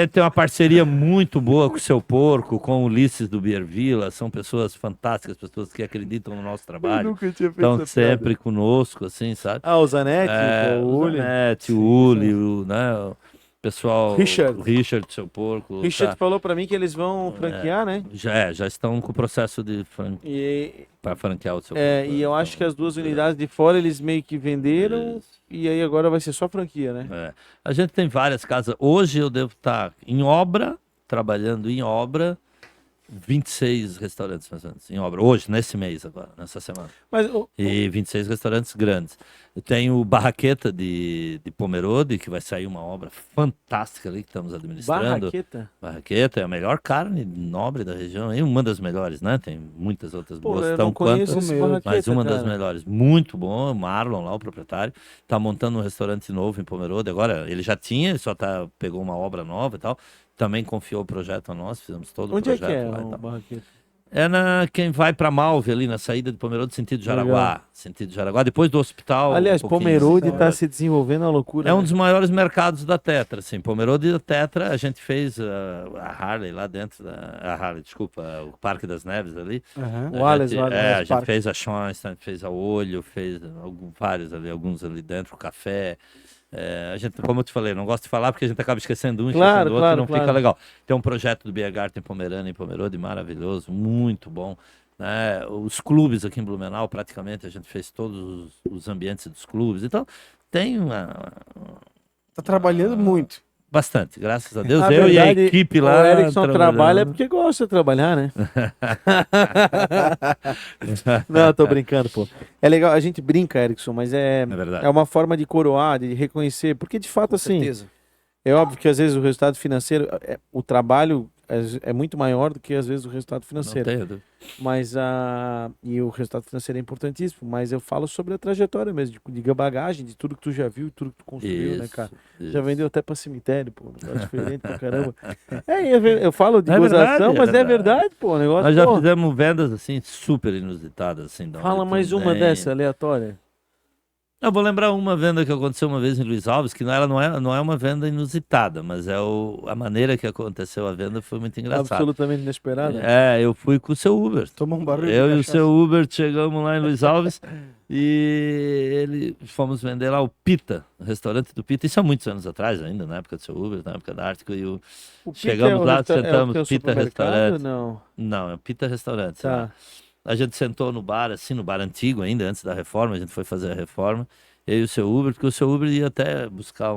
tem uma parceria muito boa com o Seu Porco, com o Ulisses do Biervilla. São pessoas fantásticas, pessoas que acreditam no nosso trabalho. Eu nunca tinha feito estão sempre conosco, assim, sabe? O Zanetti, o Uli, né? Pessoal, Richard do Seu Porco. Richard falou para mim que eles vão franquear, né? Já estão com o processo de para franquear o Seu Porco. E eu acho que as 2 unidades de fora eles meio que venderam e aí agora vai ser só franquia, né? A gente tem várias casas. Hoje eu devo estar em obra, trabalhando em obra, 26 restaurantes mais ou menos, em obra. Hoje, nesse mês agora, nessa semana. Mas, E 26 restaurantes grandes. Tem o Barraqueta de Pomerode, que vai sair uma obra fantástica ali que estamos administrando. Barraqueta é a melhor carne nobre da região, e uma das melhores, né? Tem muitas outras boas, eu tão não conheço quanto, esse Barraqueta, mas uma das cara. melhores. Muito bom, o Marlon lá, o proprietário, está montando um restaurante novo em Pomerode. Agora, ele já tinha, ele só pegou uma obra nova e tal. Também confiou o projeto a nós, fizemos todo o projeto. Onde é que é lá o Barraqueta? É quem vai para Malve, ali na saída de Pomerode, sentido Jaraguá. Sentido Jaraguá, depois do hospital. Aliás, Pomerode está se desenvolvendo uma loucura. É um dos maiores mercados da Tetra, assim. Pomerode e da Tetra, a gente fez a Harley lá dentro, o Parque das Neves ali. A gente fez a Schoenstein, fez a Olho, fez vários ali, alguns ali dentro, o Café. A gente, como eu te falei, não gosto de falar porque a gente acaba esquecendo um, esquecendo o outro, e não fica legal. Tem um projeto do Biergarten em Pomerânia, em Pomerode, maravilhoso, muito bom. Os clubes aqui em Blumenau, praticamente, a gente fez todos os ambientes dos clubes. Então, tem Tá trabalhando muito. Bastante, graças a Deus. E a equipe lá. O Erickson trabalha porque gosta de trabalhar, né? Não, tô brincando, pô. É legal, a gente brinca, Erickson, mas é uma forma de coroar, de reconhecer, porque de fato, assim, certeza. É óbvio que às vezes o resultado financeiro, o trabalho é muito maior do que às vezes o resultado financeiro. Não tenho. Mas e o resultado financeiro é importantíssimo, mas eu falo sobre a trajetória mesmo, de bagagem, de tudo que tu já viu, tudo que tu construiu, né, cara? Já vendeu até pra cemitério, pô, um negócio diferente pra caramba. Eu falo de gozação, mas é verdade, pô, o negócio. Nós já fizemos vendas assim super inusitadas, assim. Fala mais uma dessa, aleatória. Eu vou lembrar uma venda que aconteceu uma vez em Luiz Alves, que ela não é uma venda inusitada, mas a maneira que aconteceu a venda foi muito engraçada. Absolutamente inesperada. Eu fui com o seu Uber. Tomou um barulho. Eu e o seu Uber chegamos lá em Luiz Alves e fomos vender lá o Pita, o restaurante do Pita. Isso há muitos anos atrás ainda, na época do seu Uber, na época da Ártico. Chegamos lá, sentamos, Pita Restaurante. Não, é o Pita Restaurante. Tá. A gente sentou no bar, assim, no bar antigo ainda, antes da reforma, a gente foi fazer a reforma, eu e o seu Uber, porque o seu Uber ia até buscar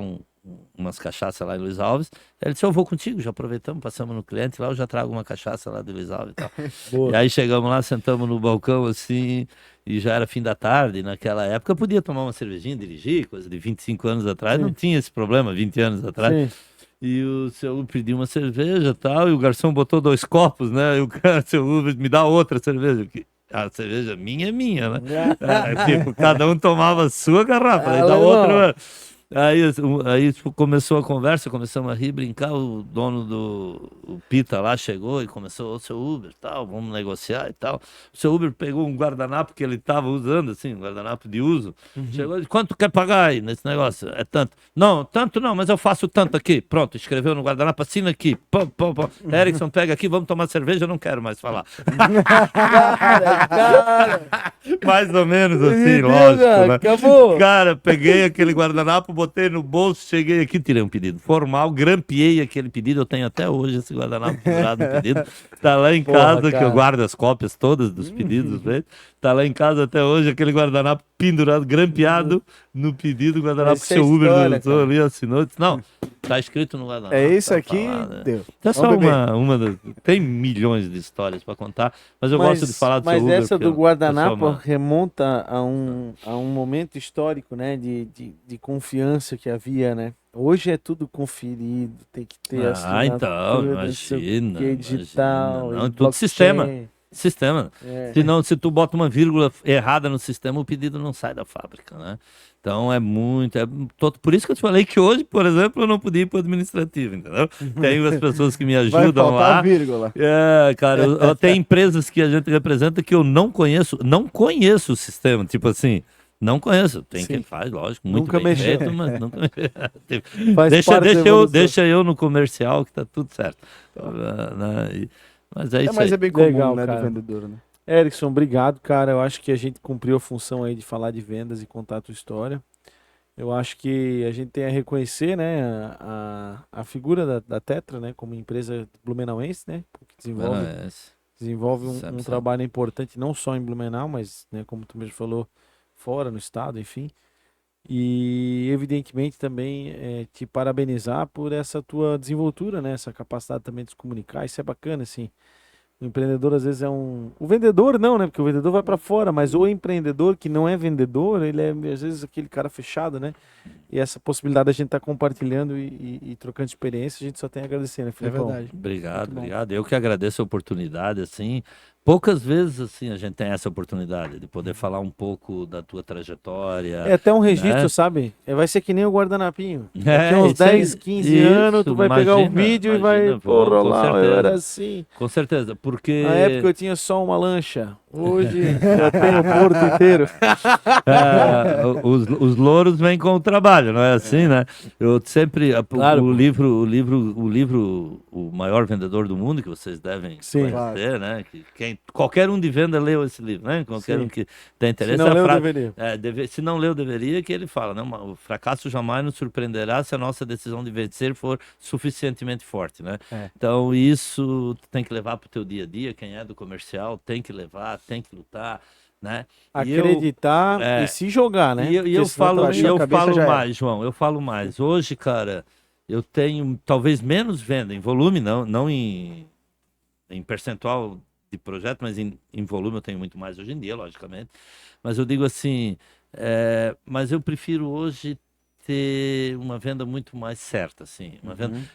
umas cachaças lá em Luiz Alves. Ele disse, eu vou contigo, já aproveitamos, passamos no cliente lá, eu já trago uma cachaça lá de Luiz Alves e tal. E aí chegamos lá, sentamos no balcão, assim, e já era fim da tarde, naquela época eu podia tomar uma cervejinha, dirigir, coisa de 25 anos atrás, não tinha esse problema, 20 anos atrás. Sim. E o seu Uber pediu uma cerveja e tal, e o garçom botou 2 copos, né? E o seu Uber me dá outra cerveja. A cerveja minha é minha, né? Tipo, cada um tomava a sua garrafa, aí dá outra. Aí começou a conversa, começamos a rir, brincar, o dono do Pita lá chegou e começou, o seu Uber, tal, vamos negociar e tal. O seu Uber pegou um guardanapo que ele estava usando, assim, um guardanapo de uso, chegou e disse, quanto quer pagar aí nesse negócio? É tanto. Não, tanto não, mas eu faço tanto aqui. Pronto, escreveu no guardanapo, assina aqui. Erickson, pega aqui, vamos tomar cerveja, eu não quero mais falar. Cara. Mais ou menos assim, lógico, né? Acabou. Cara, peguei aquele guardanapo, botei no bolso, cheguei aqui, tirei um pedido formal, grampeei aquele pedido, eu tenho até hoje esse guardanapo pendurado no pedido, tá lá em casa, que eu guardo as cópias todas dos pedidos, tá lá em casa até hoje, aquele guardanapo pendurado, grampeado no pedido, guardanapo que o seu Uber ali assinou, disse, não, tá escrito no guardanapo. É isso aqui, deu. É só uma das... Tem milhões de histórias para contar, mas eu gosto de falar do seu Uber. Mas essa do guardanapo remonta a um momento histórico, né, de confiança que havia, né? Hoje é tudo conferido, tem que ter então, imagina. Digital, não, tudo sistema. Se tu bota uma vírgula errada no sistema, o pedido não sai da fábrica, né? Então por isso que eu te falei que hoje, por exemplo, eu não podia ir para o administrativo, entendeu? Tenho as pessoas que me ajudam lá. Vírgula. Cara, tem empresas que a gente representa que eu não conheço o sistema, tipo assim. Não conheço, quem faz, lógico, muito nunca bem mexeu. feito, mas nunca deixa eu no comercial que tá tudo certo. Mas é isso mas aí. é bem comum, legal, né, cara. do vendedor, né? Erickson, obrigado, cara. Eu acho que a gente cumpriu a função aí de falar de vendas e contar a tua história. Eu acho que a gente tem a reconhecer, né, a figura da Tetra, né, como empresa blumenauense, né, que desenvolve um trabalho importante não só em Blumenau, mas, né, como tu mesmo falou, fora, no estado, enfim. E, evidentemente, também te parabenizar por essa tua desenvoltura, né? Essa capacidade também de se comunicar. Isso é bacana, assim. O empreendedor às vezes é um... O vendedor não, né? Porque o vendedor vai para fora, mas o empreendedor que não é vendedor, ele é às vezes aquele cara fechado, né? E essa possibilidade da gente estar compartilhando e trocando experiência, a gente só tem a agradecer, né, Filipão? verdade. Obrigado. Eu que agradeço a oportunidade, assim. Poucas vezes, assim, a gente tem essa oportunidade de poder falar um pouco da tua trajetória. É até um registro, né? sabe? Vai ser que nem o guardanapinho. É, Daqui uns isso aí, 10, 15 anos, tu vai pegar o vídeo e vai... vou, Porra, com lá, eu certeza. era assim. Com certeza, porque... Na época eu tinha só uma lancha. Hoje eu tenho o porto inteiro. Os louros vêm com o trabalho, não é assim, né? Eu sempre... Claro. O livro O Maior Vendedor do Mundo, que vocês devem Sim, conhecer, né? Qualquer um de venda leu esse livro, né? Qualquer Sim. um que tem interesse. Se não a leu, frase- deveria. se não leu, deveria, que ele fala, né? O fracasso jamais nos surpreenderá se a nossa decisão de vencer for suficientemente forte, né? Então, isso tu tem que levar para o teu dia a dia. Quem é do comercial tem que levar, tem que lutar, né? Acreditar e se jogar, né? E eu Porque senão tu falo, acha que a cabeça já mais, João, eu falo mais. Hoje, cara, eu tenho talvez menos venda em volume, não em percentual de projeto, mas em volume eu tenho muito mais hoje em dia, logicamente. Mas eu digo assim, mas eu prefiro hoje ter uma venda muito mais certa, assim.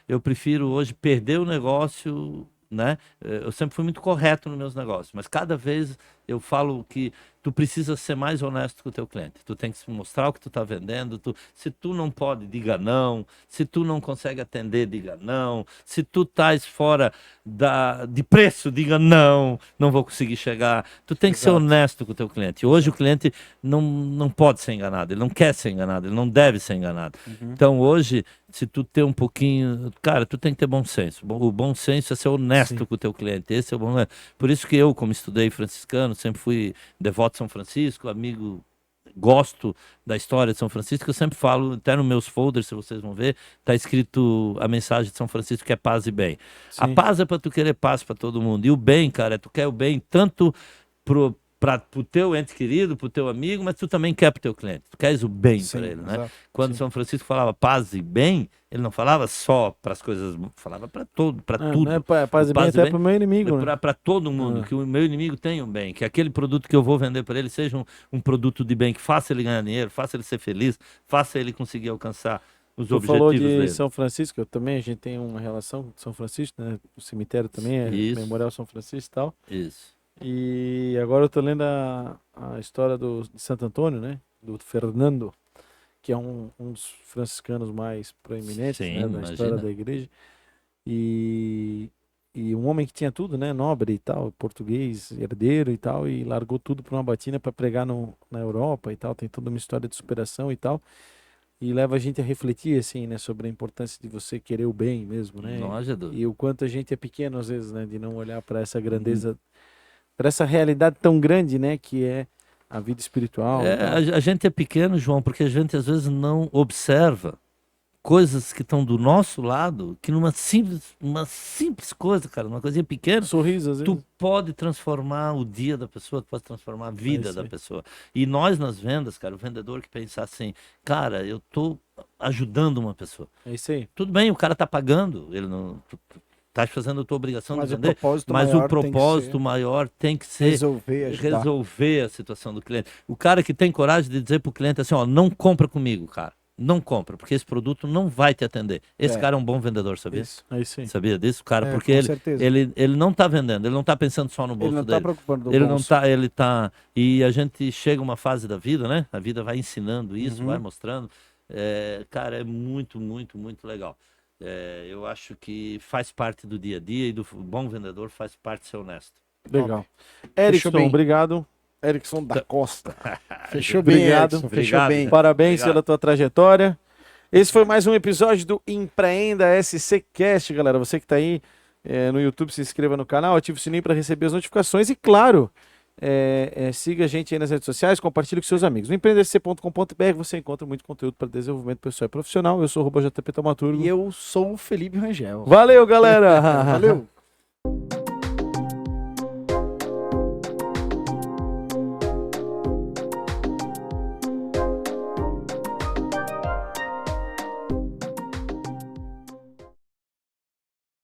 Eu prefiro hoje perder o negócio, né? Eu sempre fui muito correto nos meus negócios, mas cada vez eu falo que tu precisa ser mais honesto com o teu cliente. Tu tem que mostrar o que tu está vendendo. Se tu não pode, diga não. Se tu não consegue atender, diga não. Se tu estás fora de preço, diga não. Não vou conseguir chegar. Tu tem que ser honesto com o teu cliente. Hoje o cliente não pode ser enganado. Ele não quer ser enganado. Ele não deve ser enganado. Então hoje, se tu tem um pouquinho... Cara, tu tem que ter bom senso. O bom senso é ser honesto com o teu cliente. Esse é o bom... Por isso que eu, como estudei franciscano, sempre fui devoto de São Francisco, amigo, gosto da história de São Francisco. Eu sempre falo, até nos meus folders, se vocês vão ver, está escrito a mensagem de São Francisco, que é paz e bem. Sim. A paz é para tu querer paz para todo mundo. E o bem, cara, tu quer o bem tanto para o teu ente querido, para o teu amigo, mas tu também quer para o teu cliente. Tu queres o bem para ele, né? Exato. Quando São Francisco falava paz e bem, ele não falava só para as coisas, falava para tudo. Não é paz e bem até pro meu inimigo, né? Para todo mundo, que o meu inimigo tenha um bem, que aquele produto que eu vou vender para ele seja um produto de bem, que faça ele ganhar dinheiro, faça ele ser feliz, faça ele conseguir alcançar os Tu objetivos falou de dele. São Francisco, a gente tem uma relação com São Francisco, né? O cemitério também é Isso. Memorial São Francisco e tal. Isso. E agora eu tô lendo a história de Santo Antônio, né? Do Fernando, que é um dos franciscanos mais proeminentes, Sim, né? Da imagina. história da igreja. E um homem que tinha tudo, né? Nobre e tal, português, herdeiro e tal, e largou tudo para uma batina para pregar na Europa e tal. Tem toda uma história de superação e tal. E leva a gente a refletir, assim, né? Sobre a importância de você querer o bem mesmo, né? Não haja dúvida. E o quanto a gente é pequeno, às vezes, né? De não olhar para essa grandeza, para essa realidade tão grande, né? Que é a vida espiritual. e tal. A gente é pequeno, João, porque a gente às vezes não observa coisas que estão do nosso lado, que uma simples coisa, cara, uma coisinha pequena, Sorriso, às vezes. tu pode transformar o dia da pessoa, tu pode transformar a vida isso da aí. pessoa. E nós nas vendas, cara, o vendedor que pensa assim, cara, eu tô ajudando uma pessoa. É isso aí. Tudo bem, o cara tá pagando, ele não... Tu tá fazendo a tua obrigação Mas de o vender, propósito mas maior o propósito maior tem que ser resolver a situação do cliente. O cara que tem coragem de dizer pro cliente assim, ó, não compra comigo, cara. Não compra, porque esse produto não vai te atender. Esse cara é um bom vendedor, sabia? Isso. É isso aí. Sabia disso, cara? É, Porque com certeza. ele não tá vendendo, ele não tá pensando só no bolso Ele não dele. tá preocupando do Ele bolso. não tá, ele tá. E a gente chega a uma fase da vida, né? A vida vai ensinando isso, vai mostrando. Cara, é muito, muito, muito legal. Eu acho que faz parte do dia a dia e do bom vendedor faz parte de ser honesto. Legal. Fechou Erickson, bem. obrigado. Erickson da Costa. Fechou Obrigado. bem, Erickson. Fechou Obrigado. bem. Parabéns Obrigado. pela tua trajetória. Esse foi mais um episódio do Empreenda SC Cast, galera. Você que está aí no YouTube, se inscreva no canal, ative o sininho para receber as notificações e, claro, siga a gente aí nas redes sociais, compartilhe com seus amigos. No empreendesc.com.br você encontra muito conteúdo para desenvolvimento pessoal e profissional. Eu sou o @JP Taumaturgo. E eu sou o Felipe Rangel. Valeu, galera! Valeu!